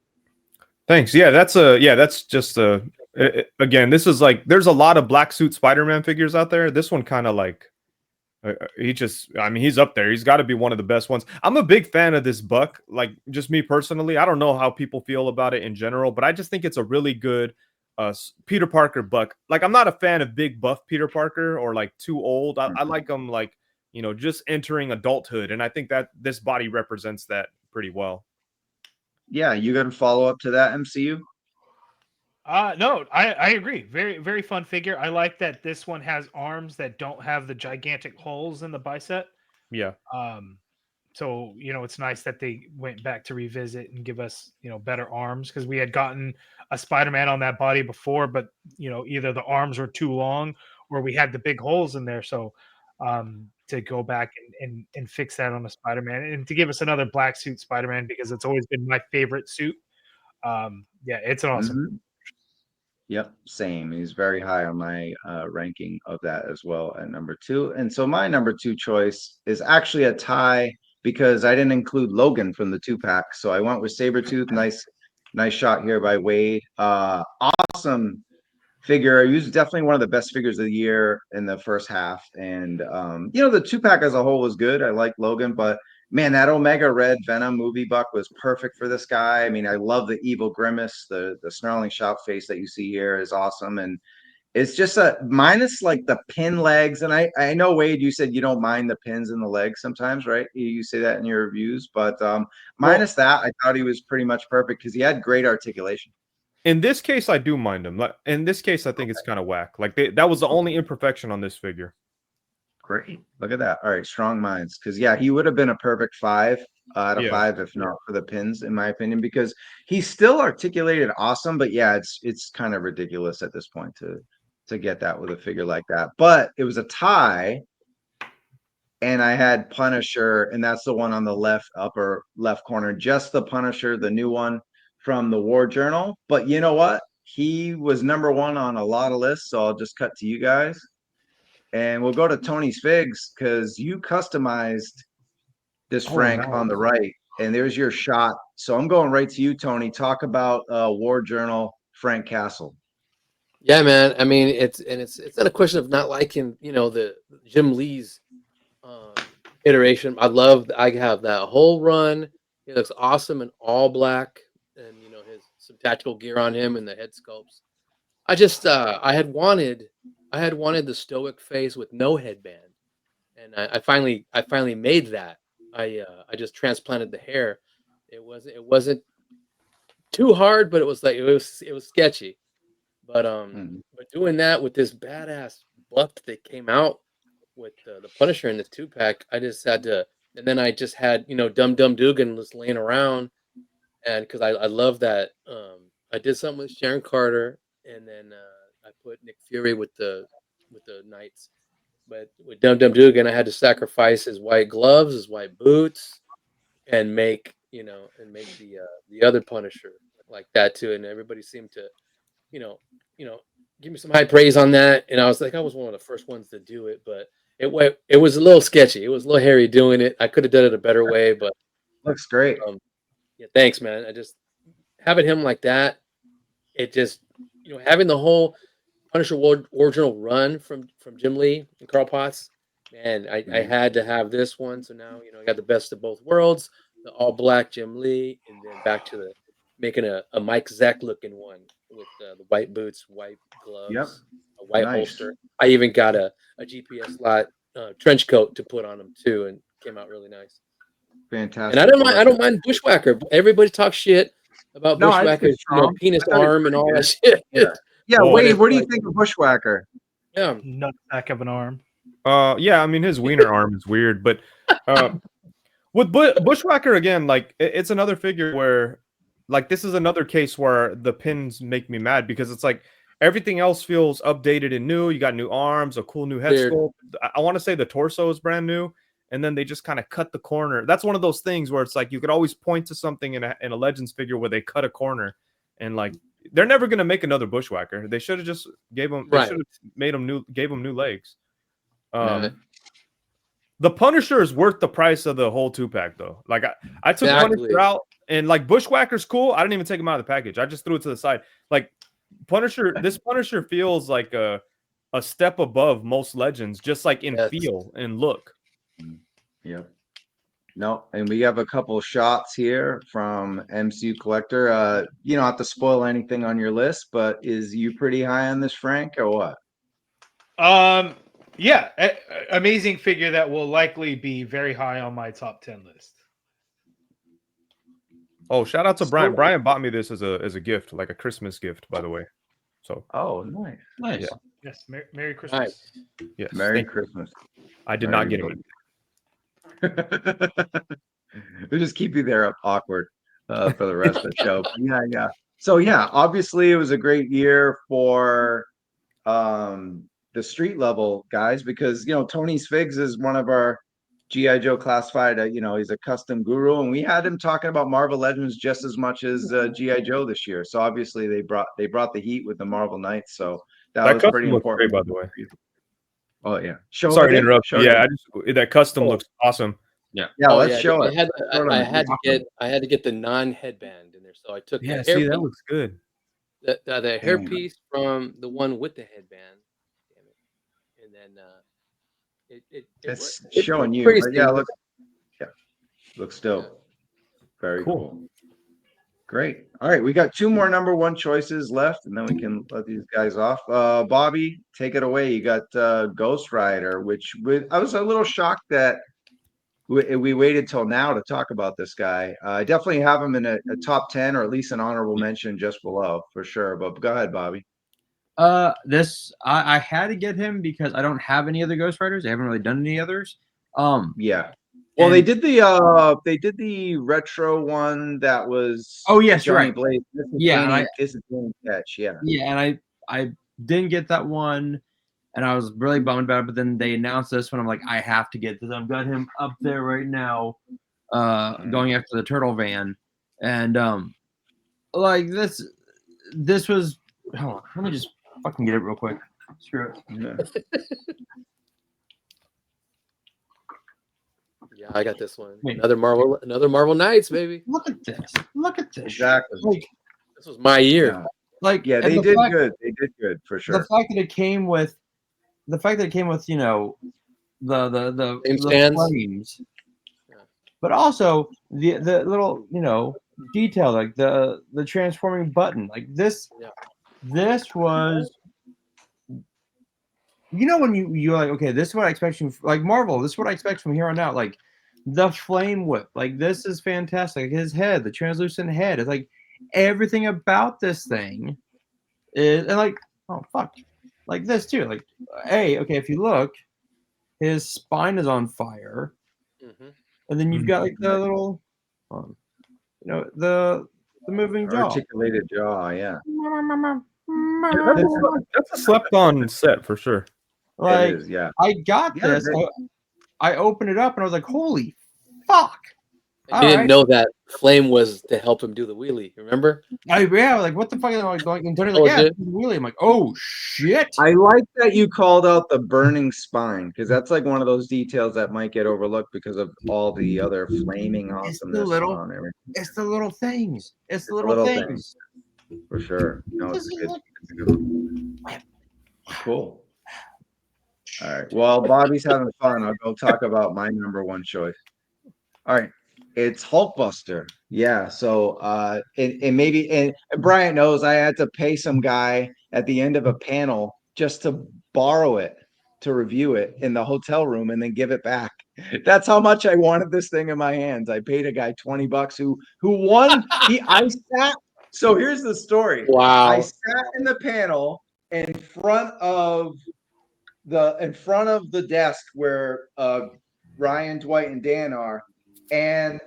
Thanks. Yeah, that's just again, this is like, there's a lot of black suit Spider-Man figures out there. This one kind of like I mean, he's up there. He's got to be one of the best ones. I'm a big fan of this buck, like just me personally. I don't know how people feel about it in general, but I just think it's a really good Peter Parker buck. Like, I'm not a fan of big buff Peter Parker or like too old. I like him like, you know, just entering adulthood. And I think that this body represents that pretty well. Yeah, you got to follow up to that, MCU? No, I agree. Very, very fun figure. I like that this one has arms that don't have the gigantic holes in the bicep. Yeah. So, you know, it's nice that they went back to revisit and give us, you know, better arms, because we had gotten a Spider-Man on that body before, but, you know, either the arms were too long or we had the big holes in there. So to go back and fix that on a Spider-Man and to give us another black suit Spider-Man, because it's always been my favorite suit. Yeah, it's an awesome. Yep, same. He's very high on my ranking of that as well at number 2. And so my number 2 choice is actually a tie, because I didn't include Logan from the 2-pack. So I went with Sabertooth. Nice shot here by Wade. Awesome figure. He was definitely one of the best figures of the year in the first half. And you know, the 2-pack as a whole was good. I like Logan, but man, that Omega Red Venom movie buck was perfect for this guy. I mean, I love the evil grimace. The snarling shout face that you see here is awesome. And it's just a minus like the pin legs. And I know, Wade, you said you don't mind the pins in the legs sometimes, right? You say that in your reviews, but minus that, I thought he was pretty much perfect because he had great articulation. In this case, I do mind him. In this case, I think it's kind of whack. Like, that was the only imperfection on this figure. Great. Look at that. All right. Strong minds. Because, yeah, he would have been a perfect 5 out of 5 if not for the pins, in my opinion, because he's still articulated awesome. But, yeah, it's kind of ridiculous at this point to get that with a figure like that. But it was a tie. And I had Punisher, and that's the one on the left upper left corner, just the Punisher, the new one from the War Journal. But you know what? He was number 1 on a lot of lists. So I'll just cut to you guys. And we'll go to Tony's Figs, because you customized this Frank on the right, and there's your shot. So I'm going right to you, Tony. Talk about War Journal Frank Castle. Yeah, man. I mean, it's not a question of not liking, you know, the Jim Lee's iteration. I have that whole run. He looks awesome in all black, and his some tactical gear on him and the head sculpts. I just I had wanted the stoic face with no headband, and I finally made that. I just transplanted the hair. It wasn't too hard, but it was sketchy. But doing that with this badass buff that came out with the Punisher in the 2-pack, I just had to, and then I just had Dum Dum Dugan just laying around, and because I love that, I did something with Sharon Carter, and then I put Nick Fury with the Knights, but with Dum Dum Dugan, I had to sacrifice his white gloves, his white boots, and make the other Punisher like that too, and everybody seemed to you know, give me some high praise on that. And I was one of the first ones to do it, but it was a little sketchy. It was a little hairy doing it. I could have done it a better way, but Looks great. yeah, thanks, man. I just having him like that. It just having the whole Punisher original run from Jim Lee and Carl Potts. Man, I had to have this one. So now I got the best of both worlds: the all black Jim Lee, and then back to making a Mike Zeck looking one with the white boots, white gloves, a white holster. I even got a GPS slot trench coat to put on him too, and came out really nice. Fantastic. And I don't mind Bushwhacker. Everybody talks shit about Bushwhacker's penis arm and all that shit. Yeah, Wade, what do you think of Bushwhacker? Yeah, nutsack of an arm. Yeah, I mean his wiener arm is weird, but with Bushwhacker again, like it's another figure where, like, this is another case where the pins make me mad because it's like everything else feels updated and new. You got new arms, a cool new head sculpt. I want to say the torso is brand new, and then they just kind of cut the corner. That's one of those things where it's like you could always point to something in a Legends figure where they cut a corner, and like they're never gonna make another Bushwhacker. They should have just gave him. They should have made him gave him new legs. The Punisher is worth the price of the whole 2-pack though. Like I took Punisher out, and like Bushwhacker's cool. I didn't even take him out of the package. I just threw it to the side. Like this Punisher feels like a step above most Legends, just like in feel and look. Yep. No, and we have a couple shots here from MCU Collector. You don't have to spoil anything on your list, but is you pretty high on this, Frank, or what? Yeah, amazing figure that will likely be very high on my top 10 list. Oh, shout out to Brian. Brian bought me this as a gift, like a Christmas gift, by the way. So. Oh, nice. Yeah. Yes. Merry Christmas. Nice. Yes. Merry Christmas. I did not get him. We'll just keep you there awkward for the rest of the show. Yeah. So yeah, obviously it was a great year for the street level guys because Tony's Figs is one of our G.I. Joe classified. He's a custom guru, and we had him talking about Marvel Legends just as much as G.I. Joe this year. So obviously they brought the heat with the Marvel Knights. So that was pretty important. Great, by the way. Oh yeah. Sorry to interrupt. Yeah, that custom looks awesome. Yeah. Let's show it. I had to get the non-headband in there, so I took the see, that looks good. The hairpiece from the one with the headband, and then it's showing you. Yeah, looks dope. Very cool. Great. All right, we got 2 more number 1 choices left, and then we can let these guys off. Bobby, take it away. You got Ghost Rider, which I was a little shocked that we waited till now to talk about this guy. I definitely have him in a top 10 or at least an honorable mention just below for sure. But go ahead, Bobby. I had to get him because I don't have any other Ghost Riders. I haven't really done any others. Yeah. Well, they did the retro one that was yes, Johnny right. Blaze. This is Danny Ketch. Yeah. Yeah, and I didn't get that one. And I was really bummed about it, but then they announced this one. I'm like, I have to get this. I've got him up there right now, going after the turtle van. And like this was hold on, let me just fucking get it real quick. Screw it. Yeah, I got this one. Another Marvel Knights, baby. Look at this. Exactly. Like, this was my year. Yeah, they did good. They did good for sure. The fact that it came with Flame the stands. flames, Yeah. but also the little detail like the transforming button like this. Yeah. This was when you're like, okay, this is what I expect from like Marvel. This is what I expect from here on out. Like the flame whip, like this is fantastic. His head, the translucent head, it's like everything about this thing is, and like, oh fuck, like this too. Like, hey, okay, if you look, his spine is on fire, Mm-hmm. and then you've got like the little, the moving jaw. Articulated jaw, yeah. That's a slept-on set for sure. Like, It is, yeah. I got Yeah, this. I opened it up and I was like, holy fuck. And you didn't know that flame was to help him do the wheelie. Remember? Like what the fuck? And Tony's Oh, like, yeah, did- it's wheelie. I'm like, oh shit. I like that you called out the burning spine because that's like one of those details that might get overlooked because of all the other flaming awesomeness on everything. It's the little things. It's the It's little things. For sure. No, it's This good. is It's a good one. Cool. All right. Well, Bobby's having fun. I'll go talk about my number one choice. All right. It's Hulkbuster. Yeah. So and Bryant knows I had to pay some guy at the end of a panel just to borrow it to review it in the hotel room and then give it back. That's how much I wanted this thing in my hands. I paid a guy $20 who won. I sat. So here's the story. Wow. I sat in the panel in front of the desk where Ryan, Dwight, and Dan are, and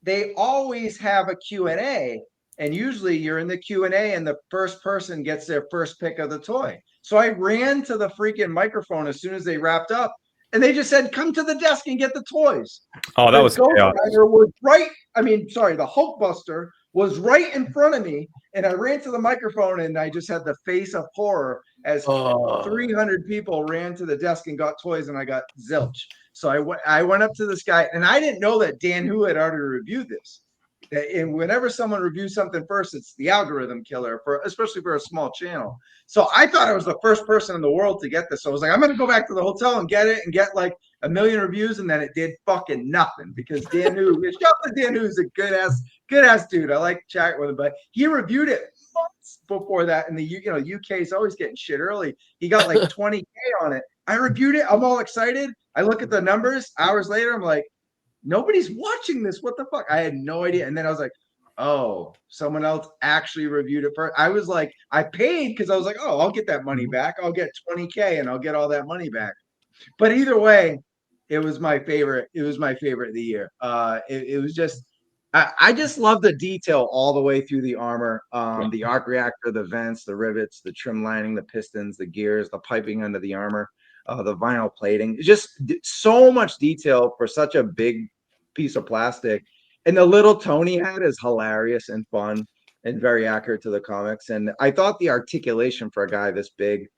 they always have a Q&A, and usually you're in the Q&A and the first person gets their first pick of the toy. So I ran to the freaking microphone as soon as they wrapped up, and they just said, come to the desk and get the toys. Oh, that was Ghost chaos. Rider was right. The Hulkbuster was right in front of me, and I ran to the microphone, and I just had the face of horror as 300 people ran to the desk and got toys, and I got zilch. So I went up to this guy, and I didn't know that Dan Hu had already reviewed this. And whenever someone reviews something first, it's the algorithm killer, especially for a small channel. So I thought I was the first person in the world to get this. So I was like, I'm going to go back to the hotel and get it and get like a million reviews. And then it did fucking nothing because Dan Hu, shout out to Dan Hu's a good ass dude. I like chatting with him, but he reviewed it months before that. And the UK is always getting shit early. He got like 20K on it. I reviewed it. I'm all excited. I look at the numbers hours later. I'm like, nobody's watching this. What the fuck? I had no idea. And then I was like, oh, someone else actually reviewed it first. I was like, I paid because I was like, oh, I'll get that money back. I'll get 20K and I'll get all that money back. But either way, it was my favorite. It was my favorite of the year. It was just, I just love the detail all the way through the armor, the arc reactor, the vents, the rivets, the trim lining, the pistons, the gears, the piping under the armor. The vinyl plating, just so much detail for such a big piece of plastic. And the little Tony hat is hilarious and fun and very accurate to the comics. And I thought the articulation for a guy this big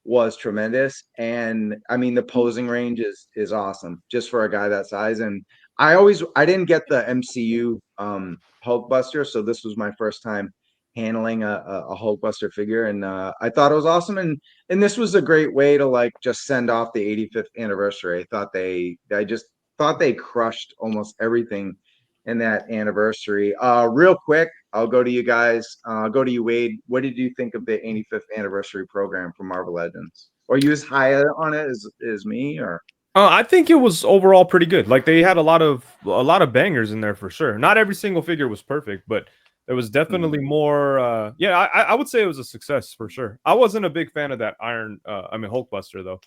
was tremendous. And I mean, the posing range is awesome just for a guy that size. And I didn't get the MCU Hulkbuster, so this was my first time handling a Hulkbuster figure, and I thought it was awesome. And this was a great way to like just send off the 85th anniversary. I just thought they crushed almost everything in that anniversary. Real quick, I'll go to you guys. I'll go to you, Wade. What did you think of the 85th anniversary program for Marvel Legends? Or you as high on it as me, or? I think it was overall pretty good. Like they had a lot of bangers in there for sure. Not every single figure was perfect, but there was definitely more. I would say it was a success for sure. I wasn't a big fan of that Hulkbuster though.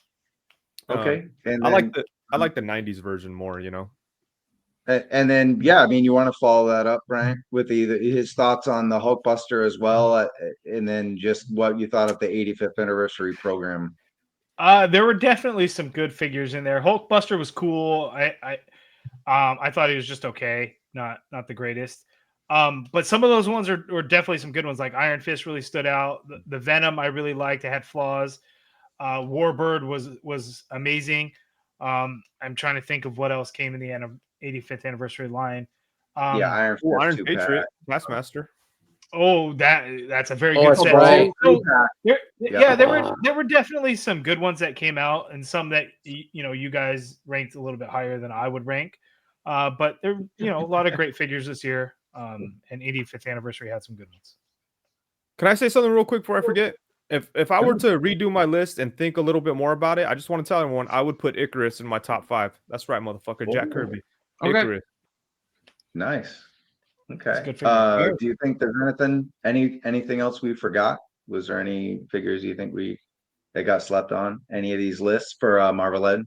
Okay, and I like the '90s version more. And then I mean, you want to follow that up, Brian, with his thoughts on the Hulkbuster as well, and then just what you thought of the 85th anniversary program. There were definitely some good figures in there. Hulkbuster was cool. I thought he was just okay, not the greatest. But some of those ones were definitely some good ones. Like Iron Fist really stood out. The Venom I really liked. It had flaws. Warbird was amazing. I'm trying to think of what else came in the 85th anniversary line. Iron Fist, Iron Patriot, Taskmaster. Oh, that's a very Oh, good that's set. right. So, Yeah. yeah, there were definitely some good ones that came out, and some that you guys ranked a little bit higher than I would rank. But there, a lot of great figures this year. And 85th anniversary had some good ones. Can I say something real quick before I forget? If I were to redo my list and think a little bit more about it, I just want to tell everyone I would put Icarus in my top 5. That's right, motherfucker. Jack Kirby. Okay. Icarus. Nice. It's a Okay. good figure. Do you think there's anything else we forgot? Was there any figures you think that got slept on? Any of these lists for Marvel?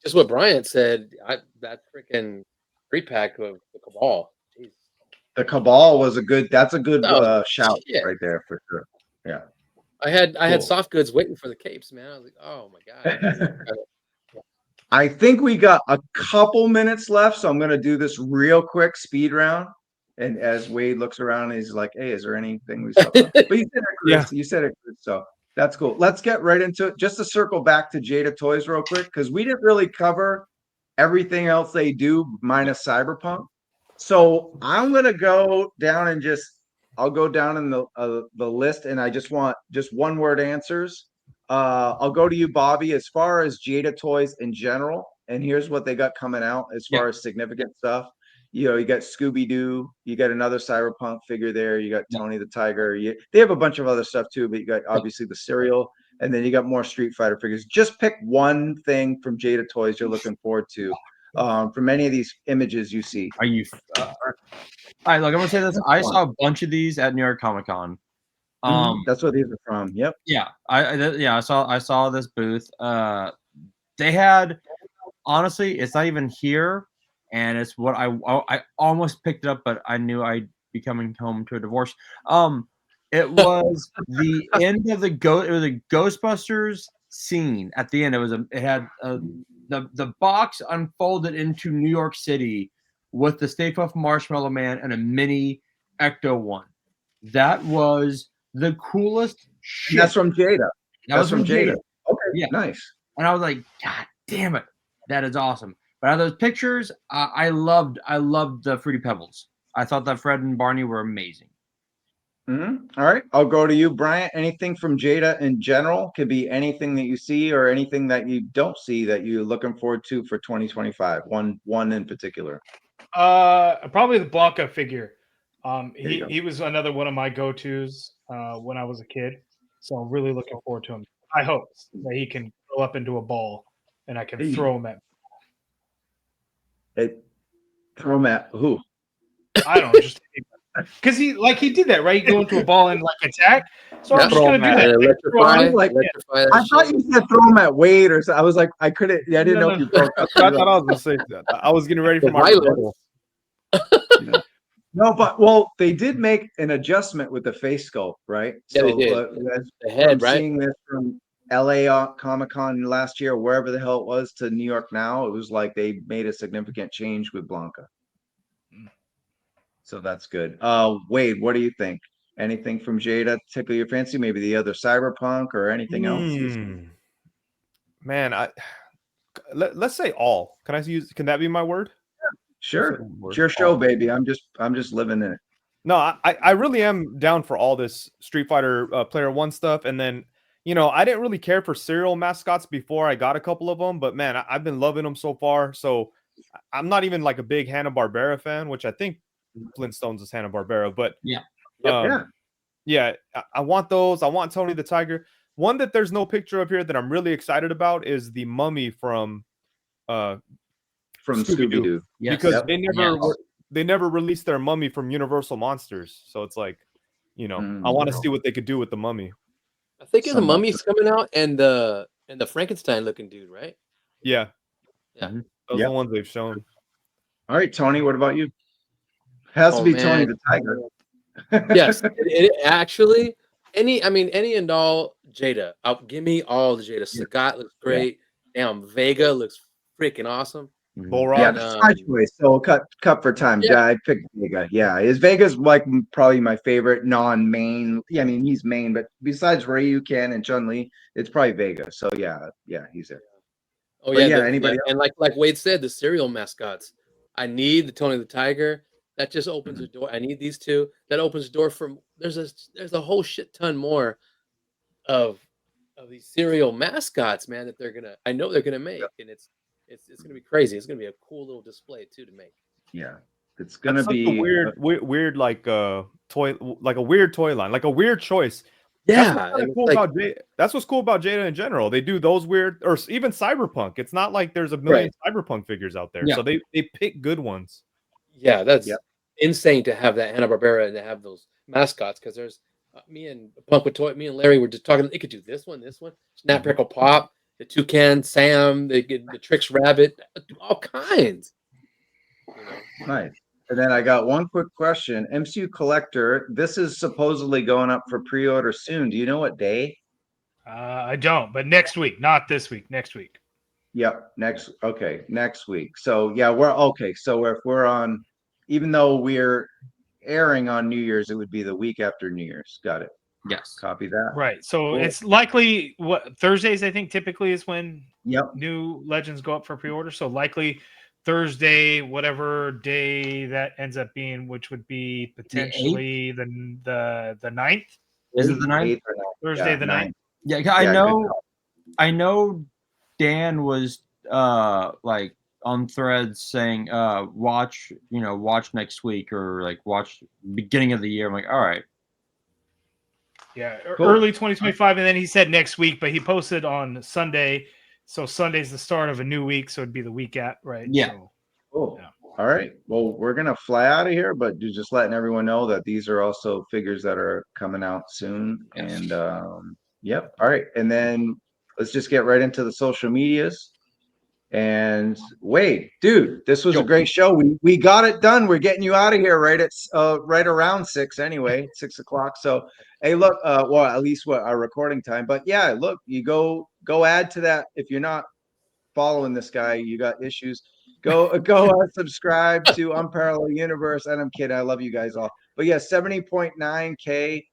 Just what Bryant said. That freaking 3-pack of the Cabal. Jeez. The Cabal was that's a good Oh, shout shit. right there for sure. Yeah. I had Cool. soft goods waiting for the capes, man. I was like, oh my god. I think we got a couple minutes left, so I'm gonna do this real quick speed round. And as Wade looks around, he's like, "Hey, is there anything we saw?" But you said it, Chris. You said it, Chris, so that's cool. Let's get right into it. Just to circle back to Jada Toys real quick, because we didn't really cover everything else they do minus Cyberpunk. So I'm gonna go down and I'll go down in the list, and I just want just one word answers. I'll go to you, Bobby, as far as Jada Toys in general. And here's what they got coming out as far as significant stuff. You got Scooby-Doo, you got another Cyberpunk figure there, you got Tony the Tiger. They have a bunch of other stuff too, but you got obviously the cereal, and then you got more Street Fighter figures. Just pick one thing from Jada Toys you're looking forward to from any of these images you see. Are you? All right, look, I'm gonna say this. I saw a bunch of these at New York Comic Con. That's what these are from. Yep. Yeah, I saw this booth. They had, honestly, it's not even here, and it's what I almost picked it up, but I knew I'd be coming home to a divorce. It was the end of it was a Ghostbusters scene at the end. It had the box unfolded into New York City with the Stay Puft Marshmallow Man and a mini Ecto-1. That was the coolest shit. And that's from Jada. That's from Jada. Okay, yeah, nice. And I was like, God damn it, that is awesome. But out of those pictures, I loved the Fruity Pebbles. I thought that Fred and Barney were amazing. All right, I'll go to you, Bryant. Anything from Jada in general? Could be anything that you see or anything that you don't see that you're looking forward to for 2025. One in particular. Probably the Blanca figure. He was another one of my go-tos when I was a kid. So I'm really looking forward to him. I hope that he can grow up into a ball and I can throw him at. Throw him at who? I don't know, just because he did that, right? Go into a ball and attack. So I'm just gonna do that. I thought you said throw him at Wade or something. I was like, I couldn't. I didn't know if you broke up. I thought I was gonna say that. I was getting ready for my rebuttal. No, but they did make an adjustment with the face sculpt, right? Yeah, they did. The head, right? Seeing this from LA Comic Con last year, wherever the hell it was, to New York now, it was like they made a significant change with Blanca. So that's good. Wade, what do you think? Anything from Jada tickle your fancy? Maybe the other Cyberpunk or anything else? Man, let's say all. Can that be my word? Sure. It's your show, baby. I'm just living in it. No, I really am down for all this Street Fighter Player One stuff. And then, I didn't really care for cereal mascots before I got a couple of them, but man, I've been loving them so far. So I'm not even like a big Hanna-Barbera fan, which I think Flintstones is Hanna-Barbera, but I want those. I want Tony the Tiger. One that there's no picture of here that I'm really excited about is the mummy from Scooby-Doo. Yes. Because they never released their mummy from Universal Monsters. So it's like, I want to see what they could do with the mummy. I think the mummy's coming out and the Frankenstein looking dude, right? Yeah. Yeah. Those are the ones they've shown. All right, Tony, what about you? Has to be Tony the Tiger. Yes, it actually any and all Jada. Give me all the Jada. Sagat looks great. Damn, Vega looks freaking awesome. Yeah, that's my choice. So cut for time. Yeah, I picked Vega. Yeah, Vega's like probably my favorite non-main. Yeah, I mean he's main, but besides Ryuken and Chun-Li, it's probably Vega. So yeah, he's there. Oh yeah, anybody else? And like Wade said, the cereal mascots. I need the Tony the Tiger. That just opens a door. I need these two. That opens the door for there's a whole shit ton more of these serial mascots, man, that I know they're gonna make, and it's gonna be crazy. It's gonna be a cool little display too to make. Yeah, it's gonna That's such a be weird like toy, like a weird toy line, like a weird choice. Yeah, That's what's cool about Jada in general. They do those weird, or even Cyberpunk. It's not like there's a million Cyberpunk figures out there, so they pick good ones. Yeah, that's insane to have that Hanna-Barbera and to have those mascots, because there's me and Larry were just talking. They could do this one, Snap Crackle Pop, the Toucan Sam, the Trix Rabbit, all kinds. nice. And then I got one quick question. MCU Collector, this is supposedly going up for pre-order soon. Do you know what day? I don't, but next week, not this week, next week. Yep, next week. So yeah, we're okay. So if we're on, even though we're airing on New Year's, it would be the week after New Year's. Got it. Yes. Copy that. Right. So Cool. it's likely Thursdays, I think, typically is when Yep. new Legends go up for pre-order. So likely Thursday, whatever day that ends up being, which would be potentially the 9th. Is it the 9th? 8th or 9th. Thursday the 9th. Yeah, Yeah, I know Dan was like on threads saying watch next week, or like watch beginning of the year. I'm like, all right. Yeah, Cool. early 2025, and then he said next week, but he posted on Sunday, so Sunday's the start of a new week, so it'd be the week right? Yeah. So, Cool. Yeah. All right. Well, we're gonna fly out of here, but just letting everyone know that these are also figures that are coming out soon. Yes. And yep. All right. And then let's just get right into the social medias. And Wade, dude, this was a great show. We got it done. We're getting you out of here right around 6 anyway, 6 o'clock. So hey, look, well, at least what our recording time. But yeah, look, you go add to that. If you're not following this guy, you got issues. Go subscribe to Unparalleled Universe. And I'm kidding, I love you guys all. But yeah, 70.9K.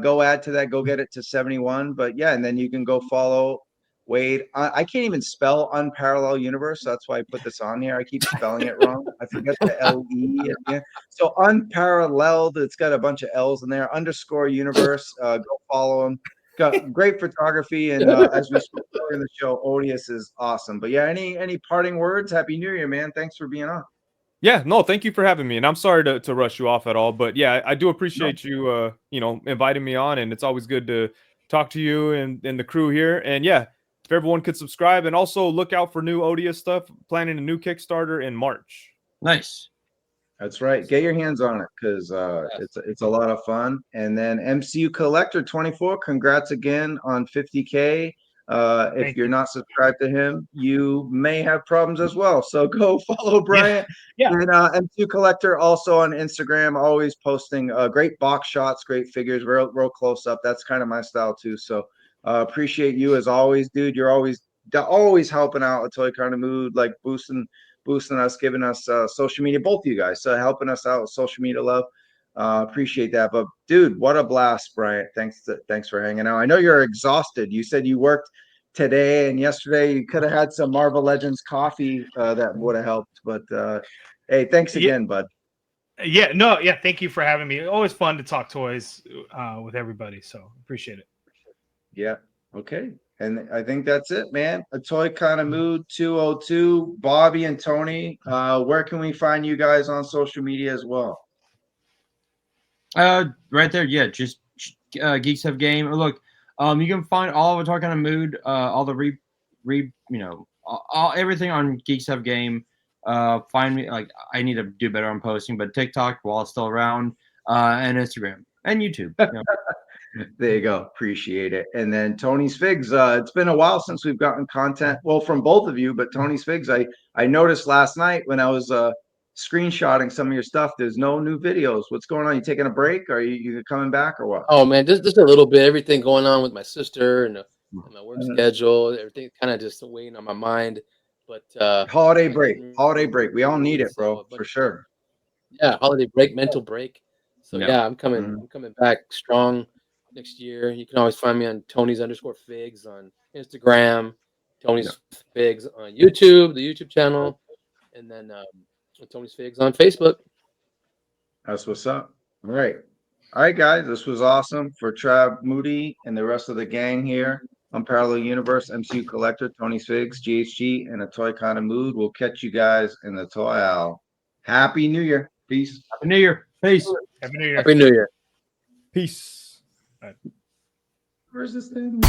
Go add to that. Go get it to 71. But yeah, and then you can go follow Wade. I can't even spell Unparalleled Universe. So that's why I put this on here. I keep spelling it wrong. I forget the LE at the end. So Unparalleled, it's got a bunch of L's in there. _ Universe. Go follow him. Got great photography, and as we spoke earlier in the show, Odious is awesome. But yeah, any parting words? Happy New Year, man. Thanks for being on. Yeah, no, thank you for having me, and I'm sorry to rush you off at all, but yeah, I do appreciate you inviting me on, and it's always good to talk to you and the crew here. And yeah, if everyone could subscribe, and also look out for new Odious stuff. Planning a new Kickstarter in March. Nice. That's right. Get your hands on it, because it's a lot of fun. And then MCUCollector24, congrats again on 50K. If you're not subscribed to him, you may have problems as well. So go follow Bryant. Yeah. And MCU Collector also on Instagram, always posting great box shots, great figures, real close up. That's kind of my style too. So appreciate you as always, dude. You're always helping out a Toy Kind of Mood, like boosting us, giving us social media, both of you guys, so helping us out with social media love. Appreciate that. But dude, what a blast, Bryant. Thanks for hanging out. I know you're exhausted. You said you worked today and yesterday. You could have had some Marvel Legends coffee that would have helped. But hey, thanks again, bud. Yeah, thank you for having me. Always fun to talk toys with everybody, so appreciate it. Yeah. Okay. And I think that's it, man. A Toy Kind of Mood 202, Bobby and Tony. Where can we find you guys on social media as well? Right there. Yeah, just Geeks Have Game. Or look, you can find all of a Toy Kind of Mood, all the all everything on Geeks Have Game. Find me. Like, I need to do better on posting, but TikTok while it's still around, and Instagram and YouTube. There you go. Appreciate it. And then Tony's Figs. It's been a while since we've gotten content, well, from both of you, but Tony's Figs, I noticed last night when I was screenshotting some of your stuff, there's no new videos. What's going on? You taking a break? Are you coming back or what? Oh man, just a little bit. Everything going on with my sister and my work schedule. Everything kind of just weighing on my mind. But holiday break. We all need it, bro, for sure. Yeah, holiday break, mental break. So yeah, I'm coming back strong next year. You can always find me on Tony's_Figs on Instagram, Tony's Figs on YouTube, the YouTube channel, and then Tony's Figs on Facebook. That's what's up. All right. All right, guys. This was awesome for Trav Moody and the rest of the gang here. Unparalleled Universe, MCU Collector, Tony Figs, GHG, and a toy kind of mood. We'll catch you guys in the toy aisle. Happy New Year. Peace. Happy New Year. Peace. Happy New Year. Happy New Year. Peace. Where's this thing?